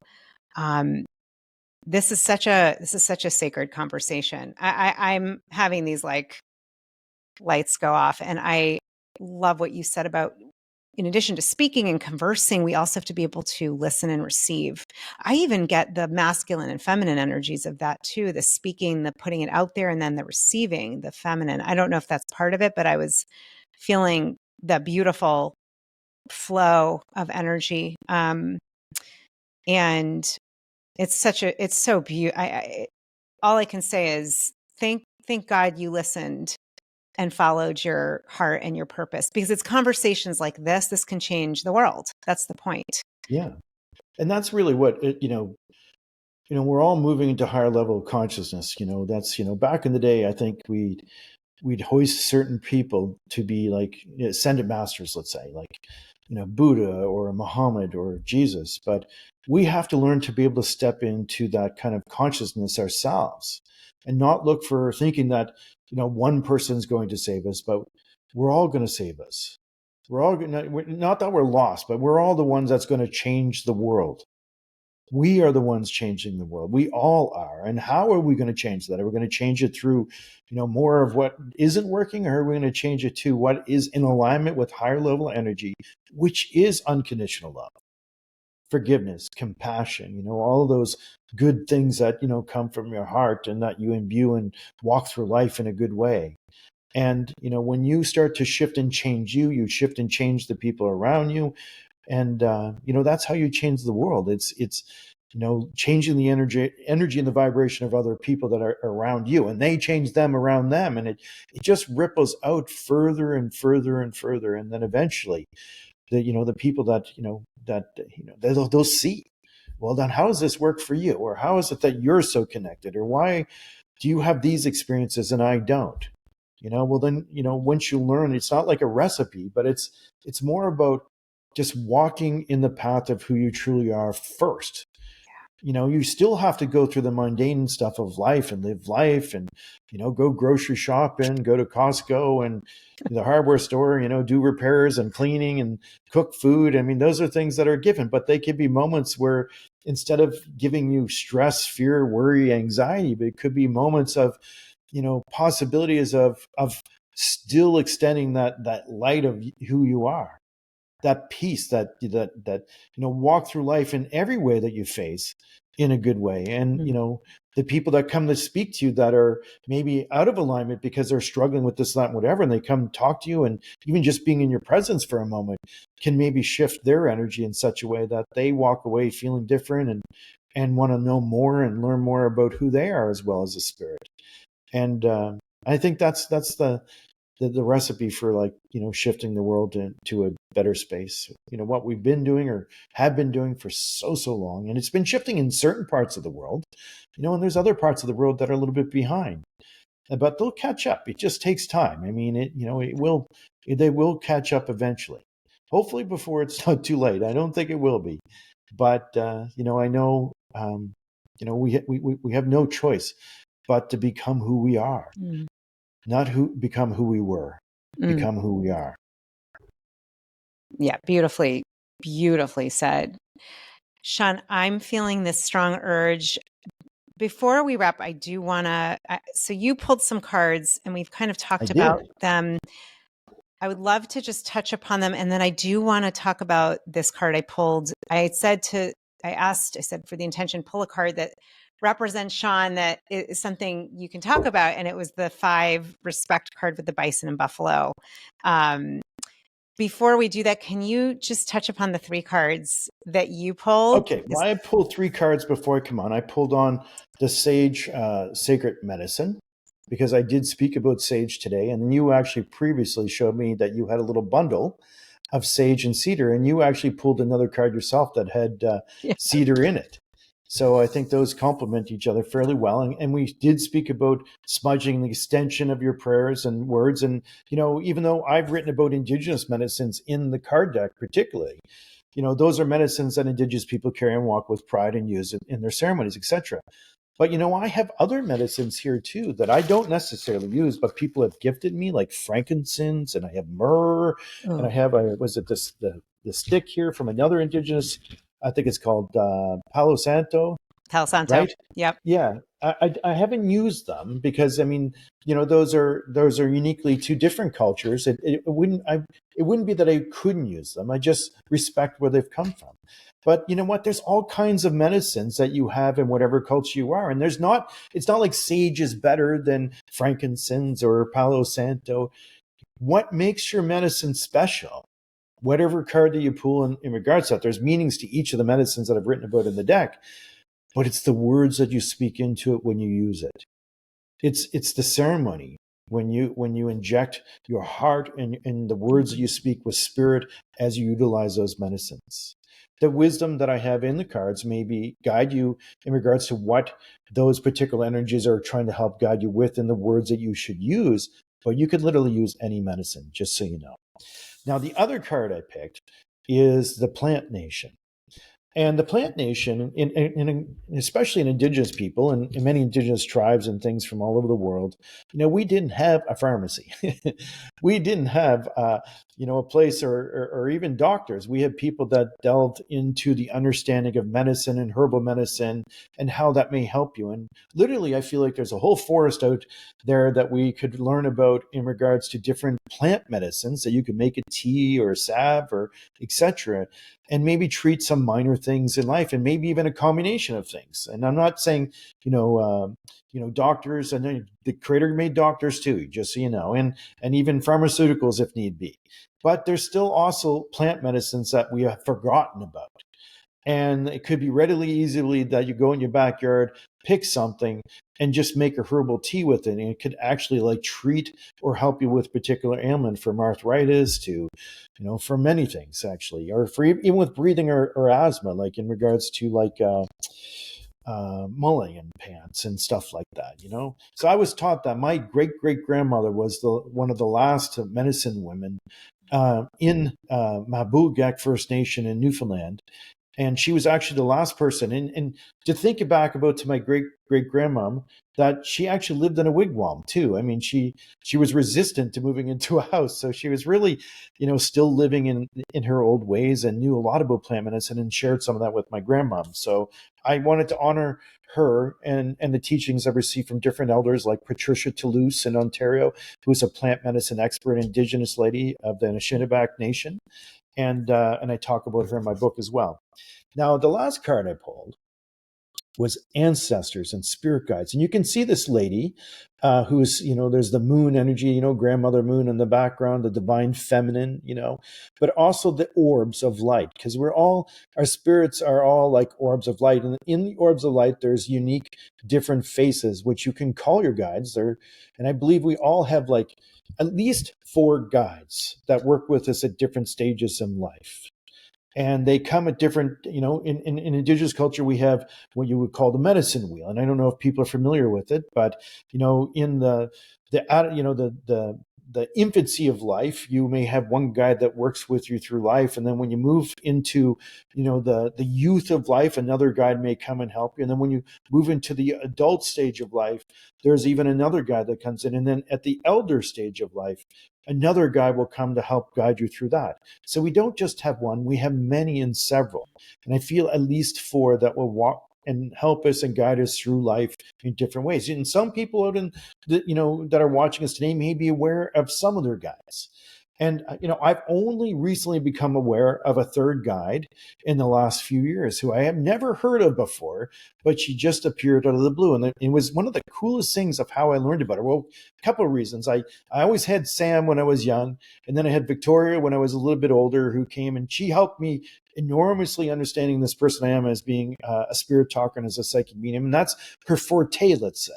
this is such a sacred conversation. I'm having these like lights go off, and I love what you said about, in addition to speaking and conversing, we also have to be able to listen and receive. I even get the masculine and feminine energies of that too, the speaking, the putting it out there, and then the receiving, the feminine. I don't know if that's part of it, but I was feeling the beautiful flow of energy. And it's so beautiful. All I can say is thank God you listened and followed your heart and your purpose, because it's conversations like this can change the world. That's the point. Yeah. And that's really what it, we're all moving into higher level of consciousness. That's, back in the day, I think we'd hoist certain people to be like ascended masters, let's say, like, Buddha or Muhammad or Jesus. But we have to learn to be able to step into that kind of consciousness ourselves and not look for thinking that, one person's going to save us, but we're all going to save us. We're all not that we're lost, but we're all the ones that's going to change the world. We are the ones changing the world. We all are. And how are we going to change that? Are we going to change it through, more of what isn't working, or are we going to change it to what is in alignment with higher level energy, which is unconditional love, forgiveness, compassion, all of those good things that, come from your heart and that you imbue and walk through life in a good way. And, when you start to shift and change you shift and change the people around you. And, that's how you change the world. It's changing the energy and the vibration of other people that are around you, and they change them around them. And it just ripples out further and further and further. And then eventually the people that, they'll see, well, then how does this work for you? Or how is it that you're so connected? Or why do you have these experiences and I don't? Well, then, once you learn, it's not like a recipe, but it's more about just walking in the path of who you truly are first. You still have to go through the mundane stuff of life and live life and, go grocery shopping, go to Costco and the hardware store, do repairs and cleaning and cook food. I mean, those are things that are given, but they could be moments where instead of giving you stress, fear, worry, anxiety, but it could be moments of, possibilities of still extending that light of who you are, that peace, that walk through life in every way that you face in a good way. And the people that come to speak to you that are maybe out of alignment because they're struggling with this, that, and whatever, and they come talk to you, and even just being in your presence for a moment can maybe shift their energy in such a way that they walk away feeling different and want to know more and learn more about who they are as well as a spirit. And I think that's the recipe for shifting the world into a better space. What we've been doing or have been doing for so long, and it's been shifting in certain parts of the world, and there's other parts of the world that are a little bit behind, but they'll catch up. It just takes time. I mean, they will catch up eventually, hopefully before it's not too late. I don't think it will be, but I know we have no choice but to become who we are, not become who we were. become who we are. Yeah, beautifully said. Shawn, I'm feeling this strong urge. Before we wrap, I do want to. So you pulled some cards, and we've kind of I talked about did. them. I would love to just touch upon them, and then I do want to talk about this card I pulled. I said for the intention, pull a card that represents Shawn that is something you can talk about, and it was the 5 respect card with the bison and buffalo. Before we do that, can you just touch upon the 3 cards that you pulled? Okay, well, I pulled 3 cards before I come on. I pulled on the Sage Sacred Medicine because I did speak about sage today, and you actually previously showed me that you had a little bundle of sage and cedar, and you actually pulled another card yourself that had cedar in it. So I think those complement each other fairly well. And we did speak about smudging, the extension of your prayers and words. And, even though I've written about Indigenous medicines in the card deck particularly, those are medicines that Indigenous people carry and walk with pride and use in their ceremonies, etc. But, I have other medicines here too that I don't necessarily use, but people have gifted me, like frankincense, and I have myrrh, and I have, the stick here from another Indigenous, I think it's called Palo Santo. Palo Santo. Right? Yep. Yeah. I haven't used them because those are uniquely 2 different cultures. It wouldn't be that I couldn't use them. I just respect where they've come from. But you know what? There's all kinds of medicines that you have in whatever culture you are, and it's not like sage is better than frankincense or Palo Santo. What makes your medicine special? Whatever card that you pull in regards to that, there's meanings to each of the medicines that I've written about in the deck. But it's the words that you speak into it when you use it. It's the ceremony when you inject your heart and the words that you speak with spirit as you utilize those medicines. The wisdom that I have in the cards maybe guide you in regards to what those particular energies are trying to help guide you with in the words that you should use. But you could literally use any medicine, just so you know. Now, the other card I picked is the Plant Nation. And the Plant Nation, especially in Indigenous people and in many Indigenous tribes and things from all over the world, we didn't have a pharmacy. We didn't have, a place or even doctors. We had people that delved into the understanding of medicine and herbal medicine and how that may help you. And literally, I feel like there's a whole forest out there that we could learn about in regards to different plant medicines that you could make a tea or a salve or etc. and maybe treat some minor things in life and maybe even a combination of things. And I'm not saying, doctors, and the creator made doctors too, just so you know, and even pharmaceuticals if need be. But there's still also plant medicines that we have forgotten about. And it could be easily that you go in your backyard, pick something, and just make a herbal tea with it. And it could actually treat or help you with particular ailment, from arthritis to, for many things actually, or for even with breathing or asthma, like in regards to mullein pants and stuff like that, So I was taught that my great-great-grandmother was one of the last medicine women in Mabugak First Nation in Newfoundland. And she was actually the last person. And to think back about to my great-great-grandmom, that she actually lived in a wigwam too. I mean, she was resistant to moving into a house. So she was really, still living in her old ways and knew a lot about plant medicine and shared some of that with my grandmom. So I wanted to honor her and the teachings I've received from different elders like Patricia Toulouse in Ontario, who's a plant medicine expert, Indigenous lady of the Anishinaabe Nation. And I talk about her in my book as well. Now, the last card I pulled was ancestors and spirit guides. And you can see this lady who's, there's the moon energy, grandmother moon in the background, the divine feminine, but also the orbs of light, because our spirits are all like orbs of light. And in the orbs of light, there's unique different faces, which you can call your guides. And I believe we all have at least 4 guides that work with us at different stages in life. And they come at different, in Indigenous culture, we have what you would call the medicine wheel. And I don't know if people are familiar with it, but, in the infancy of life, you may have one guide that works with you through life. And then when you move into, the youth of life, another guide may come and help you. And then when you move into the adult stage of life, there's even another guide that comes in. And then at the elder stage of life, another guide will come to help guide you through that. So we don't just have one, we have many and several. And I feel at least four that will walk and help us and guide us through life in different ways. And some people out in that are watching us today may be aware of some of their guides. And, I've only recently become aware of a third guide in the last few years who I have never heard of before, but she just appeared out of the blue. And it was one of the coolest things of how I learned about her. Well, a couple of reasons. I always had Sam when I was young, and then I had Victoria when I was a little bit older who came, and she helped me enormously understanding this person I am as being a spirit talker and as a psychic medium. And that's her forte, let's say.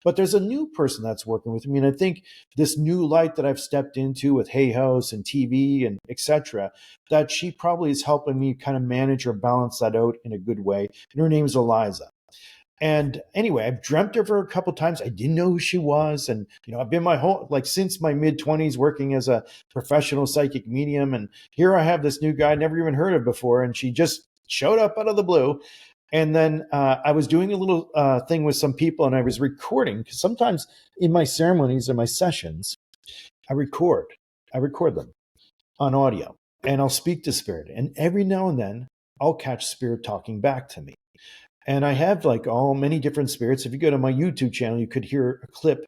But there's a new person that's working with me. And I think this new light that I've stepped into with Hay House and TV and etc., that she probably is helping me kind of manage or balance that out in a good way. And her name is Eliza. And anyway, I've dreamt of her a couple of times. I didn't know who she was. And, I've been since my mid-20s working as a professional psychic medium. And here I have this new guy I never even heard of before. And she just showed up out of the blue. And then I was doing a little thing with some people, and I was recording, because sometimes in my ceremonies and my sessions, I record them on audio, and I'll speak to spirit. And every now and then I'll catch spirit talking back to me. And I have many different spirits. If you go to my YouTube channel, you could hear a clip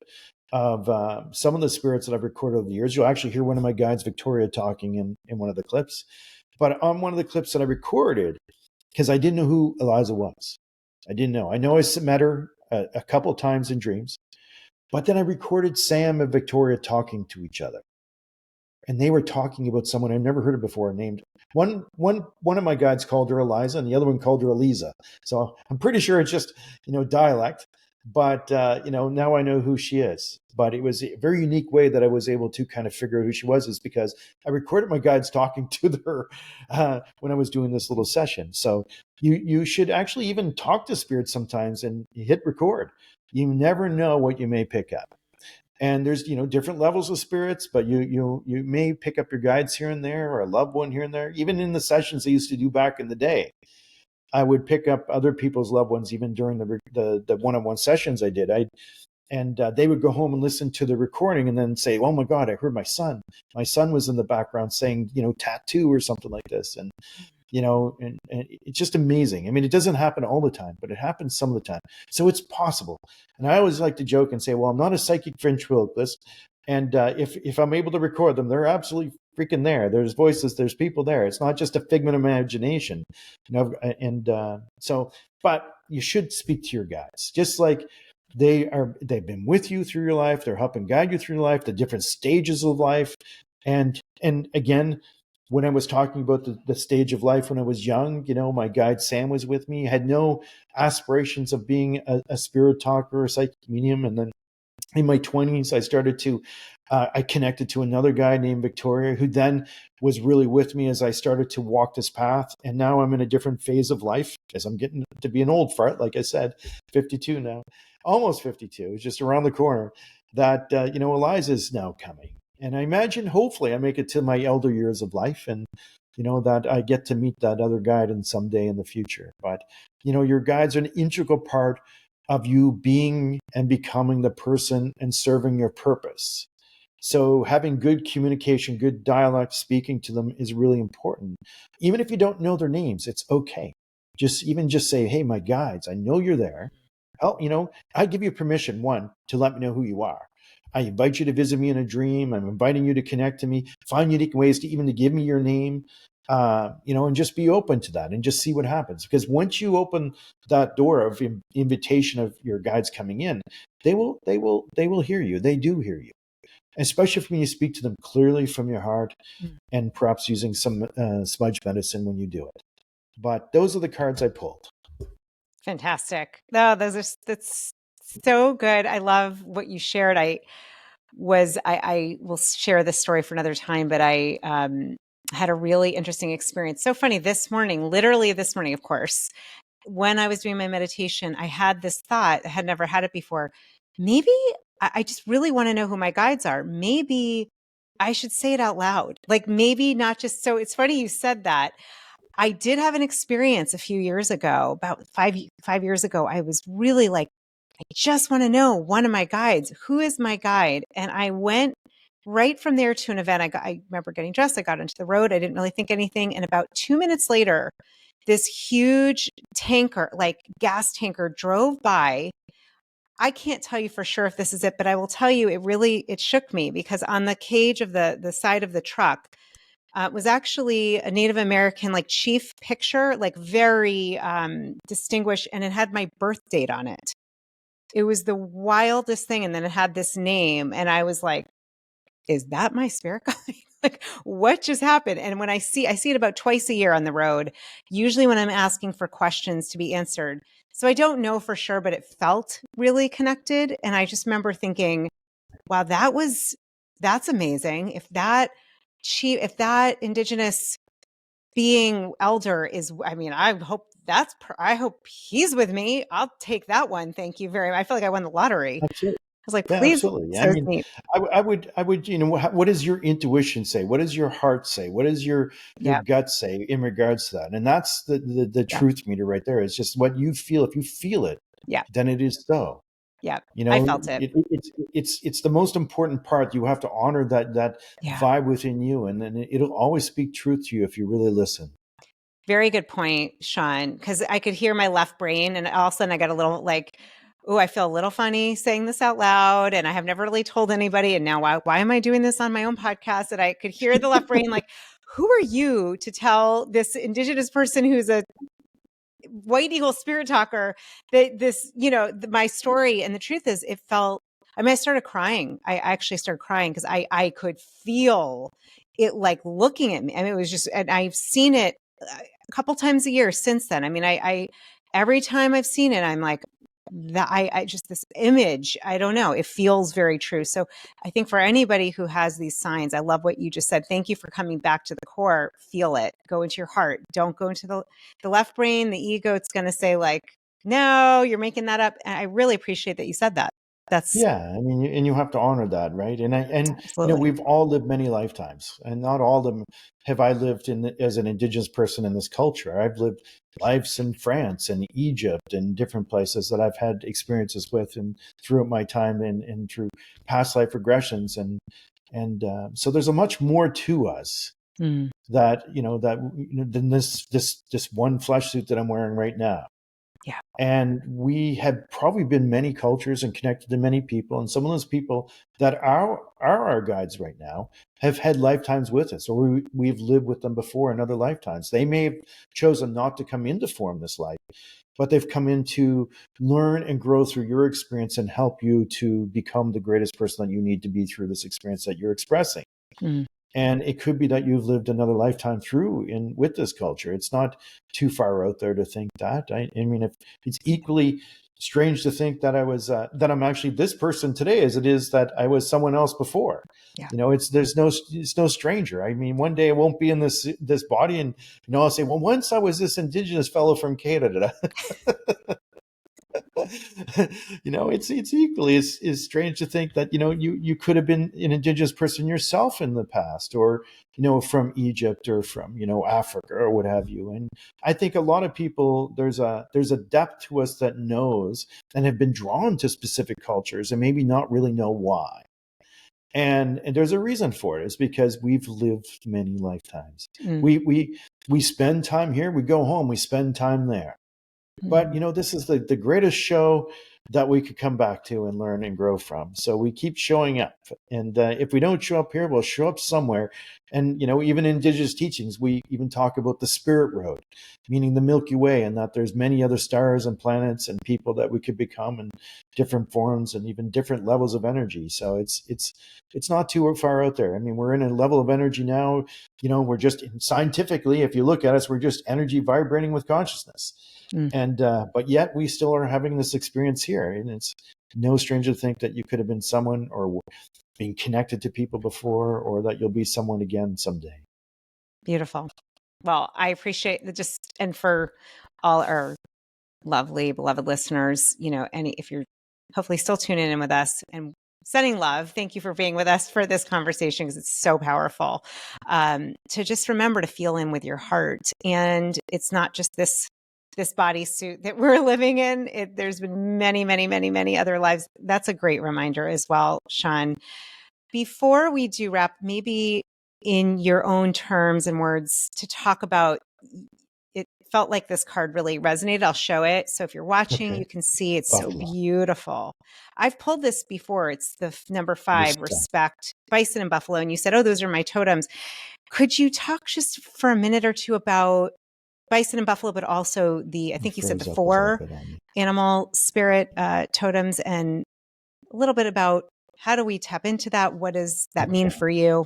of some of the spirits that I've recorded over the years. You'll actually hear one of my guides, Victoria, talking in one of the clips. But on one of the clips that I recorded, because I didn't know who Eliza was. I didn't know. I know I met her a couple of times in dreams, but then I recorded Sam and Victoria talking to each other. And they were talking about someone I've never heard of before named one of my guides called her Eliza and the other one called her Eliza. So I'm pretty sure it's just, dialect, but now I know who she is. But it was a very unique way that I was able to kind of figure out who she was, is because I recorded my guides talking to her when I was doing this little session. So you should actually even talk to spirits sometimes and hit record. You never know what you may pick up. And there's, different levels of spirits, but you may pick up your guides here and there, or a loved one here and there. Even in the sessions I used to do back in the day, I would pick up other people's loved ones, even during the one-on-one sessions I did. They would go home and listen to the recording and then say, "Oh my God, I heard my son. My son was in the background saying, tattoo or something like this." And and it's just amazing. I mean, it doesn't happen all the time, but it happens some of the time. So it's possible. And I always like to joke and say, well, I'm not a psychic ventriloquist. And if I'm able to record them, they're absolutely freaking there. There's voices, there's people there. It's not just a figment of imagination. But you should speak to your guides. Just like they've been with you through your life. They're helping guide you through life, the different stages of life. And again, when I was talking about the stage of life when I was young, my guide Sam was with me. I had no aspirations of being a spirit talker or a psychic medium. And then in my 20s, I started to, I connected to another guy named Victoria, who then was really with me as I started to walk this path. And now I'm in a different phase of life as I'm getting to be an old fart, like I said, 52 now, almost 52. It's just around the corner that, Eliza's now coming. And I imagine, hopefully, I make it to my elder years of life, and that I get to meet that other guide in someday in the future. But your guides are an integral part of you being and becoming the person and serving your purpose. So having good communication, good dialogue, speaking to them is really important. Even if you don't know their names, it's okay. Just say, "Hey, my guides, I know you're there. I give you permission, one, to let me know who you are. I invite you to visit me in a dream. I'm inviting you to connect to me, find unique ways to give me your name, and just be open to that and just see what happens." Because once you open that door of invitation of your guides coming in, they will hear you. They do hear you, especially when you speak to them clearly from your heart, and perhaps using some smudge medicine when you do it. But those are the cards I pulled. Fantastic. No, that's so good. I love what you shared. I will share this story for another time, but I had a really interesting experience. So funny, literally this morning, of course, when I was doing my meditation, I had this thought. I had never had it before. Maybe I just really want to know who my guides are. Maybe I should say it out loud. Maybe not just, so it's funny you said that. I did have an experience a few years ago, about five years ago. I was really I just want to know one of my guides. Who is my guide? And I went right from there to an event, I remember getting dressed. I got into the road. I didn't really think anything. And about 2 minutes later, this huge tanker, like gas tanker, drove by. I can't tell you for sure if this is it, but I will tell you it shook me, because on the cage of the side of the truck was actually a Native American like chief picture, like very distinguished, and it had my birth date on it. It was the wildest thing. And then it had this name, and I was like, is that my spirit guide? Like, what just happened? And when I see it about twice a year on the road, usually when I'm asking for questions to be answered. So I don't know for sure, but it felt really connected. And I just remember thinking, wow, that's amazing. If that Indigenous being elder is, I mean, I hope he's with me. I'll take that one. Thank you very much. I feel like I won the lottery. Absolutely. I was like, Yeah, please. absolutely. I So mean, neat. I would, what does your intuition say? What does your heart say? What does your Yeah. gut say in regards to that? And that's the Yeah. truth meter right there. It's just what you feel. If you feel it, Yeah. then it is so. Yeah. You I know, felt it. it's the most important part. You have to honor that Yeah. vibe within you, and then it'll always speak truth to you if you really listen. Very good point, Shawn, because I could hear my left brain, and all of a sudden I got a little like, oh, I feel a little funny saying this out loud, and I have never really told anybody. And now why am I doing this on my own podcast? And I could hear the left brain like, who are you to tell this Indigenous person who's a white eagle spirit talker that this, my story? And the truth is, I started crying. I actually started crying because I could feel it like looking at me. I mean, it was just, and I've seen it a couple times a year since then. I mean, I every time I've seen it, I'm like, that I just, this image, I don't know, it feels very true. So I think for anybody who has these signs, I love what you just said. Thank you for coming back to the core. Feel it, go into your heart. Don't go into the left brain, the ego. It's going to say like, no, you're making that up. And I really appreciate that you said that. That's Yeah, I mean, and you have to honor that, right? And absolutely. we've all lived many lifetimes, and not all of them have I lived as an Indigenous person in this culture. I've lived lives in France and Egypt and different places that I've had experiences with, and throughout my time and through past life regressions, and so there's a much more to us Mm. than this one flesh suit that I'm wearing right now. Yeah. And we have probably been many cultures and connected to many people. And some of those people that are our guides right now have had lifetimes with us, or we've lived with them before in other lifetimes. They may have chosen not to come into form this life, but they've come in to learn and grow through your experience and help you to become the greatest person that you need to be through this experience that you're expressing. Mm. And it could be that you've lived another lifetime with this culture. It's not too far out there to think that. I mean, if it's equally strange to think that that I'm actually this person today as it is that I was someone else before. Yeah. It's no stranger. I mean, one day I won't be in this body, and I'll say, well, once I was this Indigenous fellow from Canada. It's equally as strange to think that you could have been an Indigenous person yourself in the past, or from Egypt, or from Africa, or what have you. And I think a lot of people, there's a depth to us that knows and have been drawn to specific cultures and maybe not really know why. And there's a reason for it. It's because we've lived many lifetimes. Mm. We spend time here, we go home, we spend time there. But this is the greatest show that we could come back to and learn and grow from. So we keep showing up, and if we don't show up here, we'll show up somewhere. And even in Indigenous teachings, we even talk about the spirit road, meaning the Milky Way, and that there's many other stars and planets and people that we could become in different forms and even different levels of energy. So it's not too far out there. I mean, we're in a level of energy now. We're just scientifically, if you look at us, we're just energy vibrating with consciousness. And but yet we still are having this experience here, and it's no stranger to think that you could have been someone or being connected to people before, or that you'll be someone again someday. Beautiful. Well, I appreciate and for all our lovely, beloved listeners, if you're hopefully still tuning in with us and sending love, thank you for being with us for this conversation, because it's so powerful. To just remember to feel in with your heart. And it's not just this bodysuit that we're living in. There's been many, many, many, many other lives. That's a great reminder as well, Shawn. before we do wrap, maybe in your own terms and words to talk about, it felt like this card really resonated. I'll show it. So if you're watching, Okay. you can see it's so Buffalo. beautiful. I've pulled this before. It's the number 5, respect, bison and buffalo. And you said, oh, those are my totems. Could you talk just for a minute or two about bison and buffalo, but also I think you said the 4 animal spirit totems, and a little bit about how do we tap into that? What does that mean for you?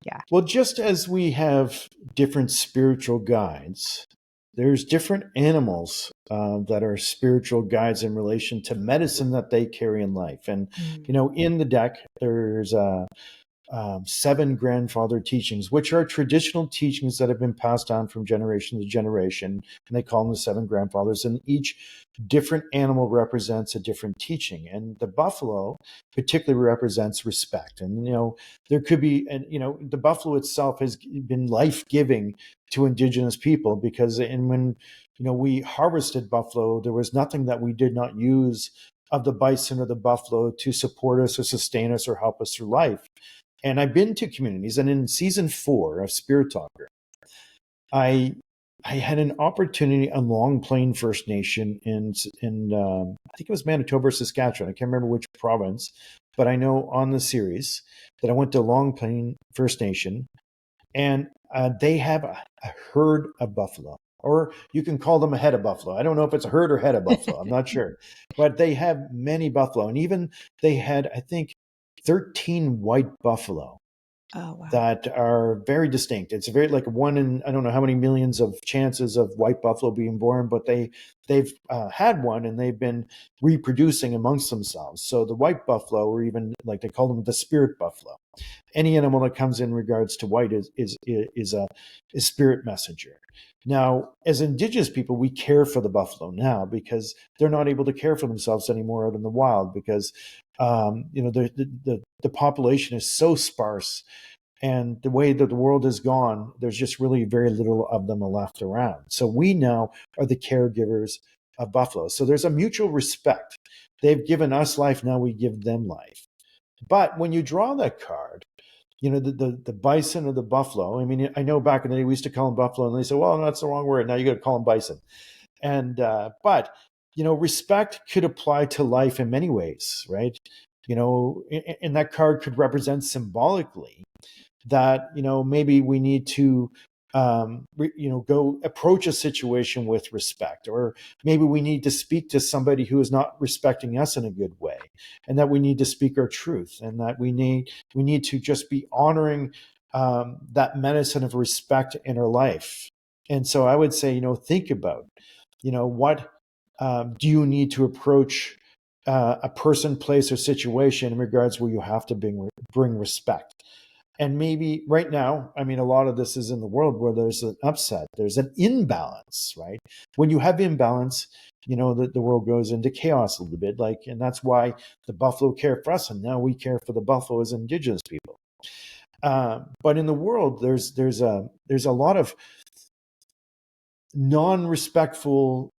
Yeah. Well, just as we have different spiritual guides, there's different animals that are spiritual guides in relation to medicine that they carry in life. And, in the deck, there's 7 grandfather teachings, which are traditional teachings that have been passed on from generation to generation. And they call them the 7 grandfathers. And each different animal represents a different teaching. And the buffalo particularly represents respect. And, there could be, and, the buffalo itself has been life-giving to Indigenous people because, when, we harvested buffalo, there was nothing that we did not use of the bison or the buffalo to support us or sustain us or help us through life. And I've been to communities, and in season 4 of Spirit Talker, I had an opportunity on Long Plain First Nation in I think it was Manitoba or Saskatchewan. I can't remember which province, but I know on the series that I went to Long Plain First Nation, and they have a herd of buffalo, or you can call them a head of buffalo. I don't know if it's a herd or head of buffalo. I'm not sure, but they have many buffalo, and even they had, I think, 13 white buffalo. Oh, wow. That are very distinct. It's very like 1 in, I don't know how many millions of chances of white buffalo being born, but they've had one, and they've been reproducing amongst themselves. So the white buffalo, or even like they call them the spirit buffalo, any animal that comes in regards to white is a spirit messenger. Now, as Indigenous people, we care for the buffalo now because they're not able to care for themselves anymore out in the wild because the population is so sparse, and the way that the world has gone, there's just really very little of them left around. So we now are the caregivers of buffalo. So there's a mutual respect. They've given us life, now we give them life. But when you draw that card, the bison or the buffalo, I mean, I know back in the day we used to call them buffalo, and they said, well, that's the wrong word. Now you got to call them bison. And, but, respect could apply to life in many ways, right? And that card could represent symbolically that, maybe we need to, go approach a situation with respect, or maybe we need to speak to somebody who is not respecting us in a good way, and that we need to speak our truth, and that we need to just be honoring that medicine of respect in our life. And so I would say, think about, what do you need to approach a person, place, or situation in regards where you have to bring respect. And maybe right now, I mean, a lot of this is in the world where there's an upset, there's an imbalance, right? When you have imbalance, the world goes into chaos a little bit, and that's why the buffalo care for us, and now we care for the buffalo as Indigenous people. But in the world, there's a lot of non-respectful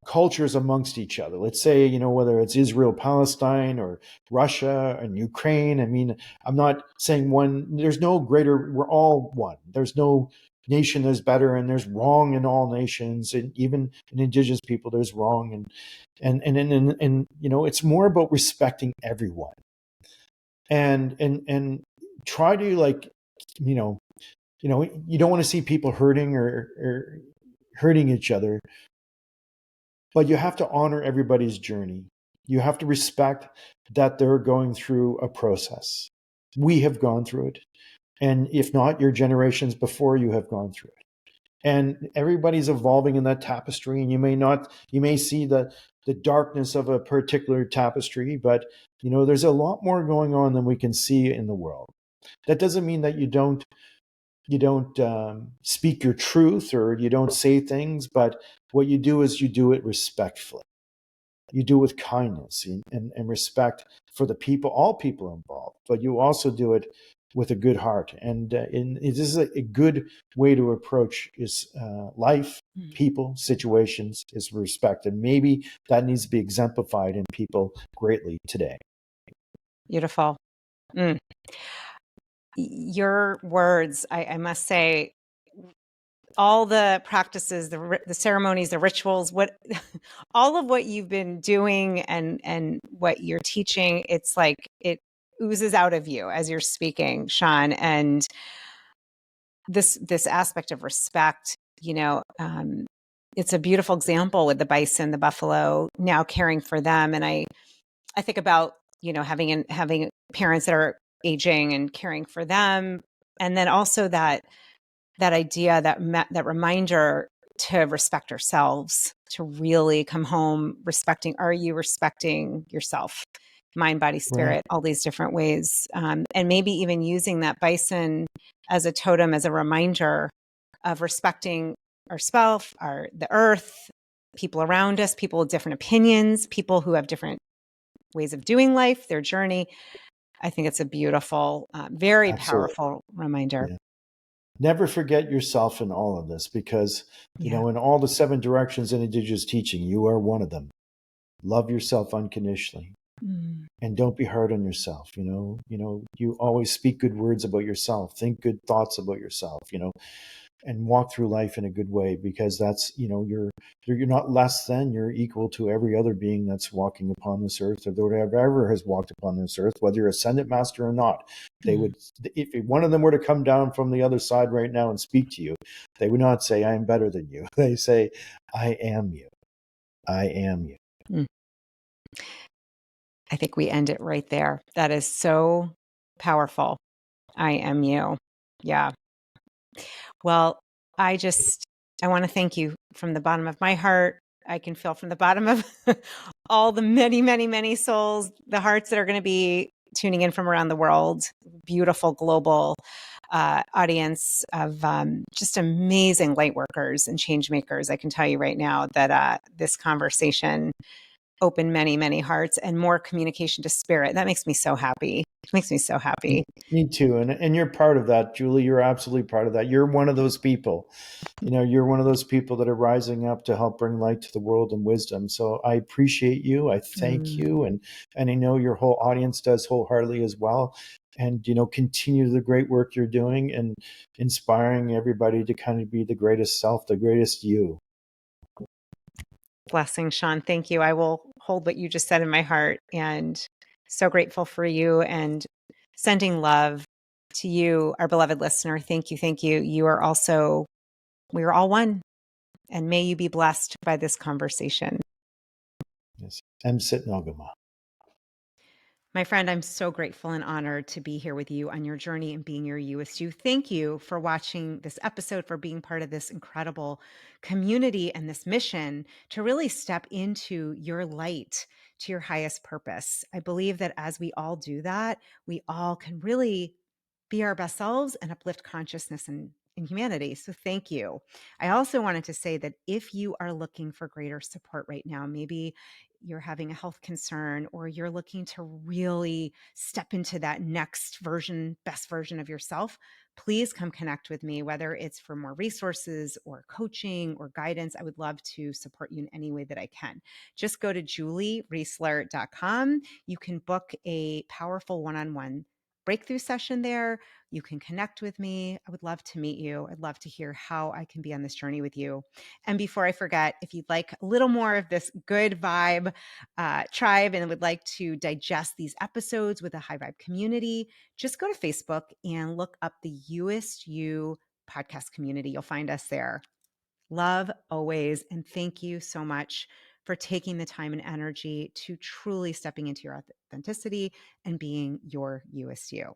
cultures amongst each other. Let's say, whether it's Israel, Palestine, or Russia and Ukraine. I mean, I'm not saying there's no greater, we're all one. There's no nation that's better, and there's wrong in all nations, and even in Indigenous people, there's wrong. And it's more about respecting everyone. And try to you don't want to see people hurting or hurting each other. But you have to honor everybody's journey. You have to respect that they're going through a process. We have gone through it. And if not, your generations before you have gone through it. And everybody's evolving in that tapestry. And you may see the darkness of a particular tapestry, but there's a lot more going on than we can see in the world. That doesn't mean that you don't speak your truth, or you don't say things, but what you do is you do it respectfully. You do it with kindness and respect for the people, all people involved, but you also do it with a good heart. And this is a good way to approach life, people, situations, is respect. And maybe that needs to be exemplified in people greatly today. Beautiful. Mm. Your words, I must say, all the practices, the ceremonies, the rituals, what all of what you've been doing and what you're teaching, it's like it oozes out of you as you're speaking, Shawn. And this aspect of respect, it's a beautiful example with the bison, the buffalo, now caring for them. And I think about, having parents that are aging and caring for them. And then also that idea, that reminder to respect ourselves, to really come home are you respecting yourself, mind, body, Right. spirit, all these different ways. And maybe even using that bison as a totem, as a reminder of respecting ourselves, the earth, people around us, people with different opinions, people who have different ways of doing life, their journey. I think it's a beautiful, very Absolutely. powerful reminder. Yeah. Never forget yourself in all of this, because, Yeah. in all the 7 directions in Indigenous teaching, you are one of them. Love yourself unconditionally. Mm. And don't be hard on yourself. You always speak good words about yourself, think good thoughts about yourself, and walk through life in a good way, because that's, you're not less than, you're equal to every other being that's walking upon this earth, or whatever has walked upon this earth, whether you're ascended master or not. They would, if one of them were to come down from the other side right now and speak to you, they would not say, I am better than you. They say, I am you. I am you. Mm. I think we end it right there. That is so powerful. I am you. Yeah. Well, I want to thank you from the bottom of my heart. I can feel from the bottom of all the many, many, many souls, the hearts that are going to be tuning in from around the world. Beautiful global audience of just amazing light workers and change makers. I can tell you right now that this conversation opened many, many hearts and more communication to spirit. That makes me so happy. It makes me so happy. Me too. And you're part of that, Julie. You're absolutely part of that. You're one of those people. You're one of those people that are rising up to help bring light to the world and wisdom. So I appreciate you. I thank you. And I know your whole audience does wholeheartedly as well. And, continue the great work you're doing and inspiring everybody to kind of be the greatest self, the greatest you. Blessing, Shawn. Thank you. I will hold what you just said in my heart, and so grateful for you, and sending love to you, our beloved listener. Thank you. Thank you. We are all one, and may you be blessed by this conversation. Yes. Emsit Nogama. My friend, I'm so grateful and honored to be here with you on your journey and being your You-est You. Thank you for watching this episode, for being part of this incredible community and this mission to really step into your light, to your highest purpose. I believe that as we all do that, we all can really be our best selves and uplift consciousness and in humanity. So thank you. I also wanted to say that if you are looking for greater support right now, maybe you're having a health concern, or you're looking to really step into that next version, best version of yourself, please come connect with me, whether it's for more resources or coaching or guidance. I would love to support you in any way that I can. Just go to juliereisler.com. You can book a powerful one-on-one breakthrough session there. You can connect with me. I would love to meet you. I'd love to hear how I can be on this journey with you. And before I forget, if you'd like a little more of this good vibe tribe and would like to digest these episodes with a high vibe community, just go to Facebook and look up the You-est You Podcast community. You'll find us there. Love always. And thank you so much for taking the time and energy to truly stepping into your authenticity and being your You-est You.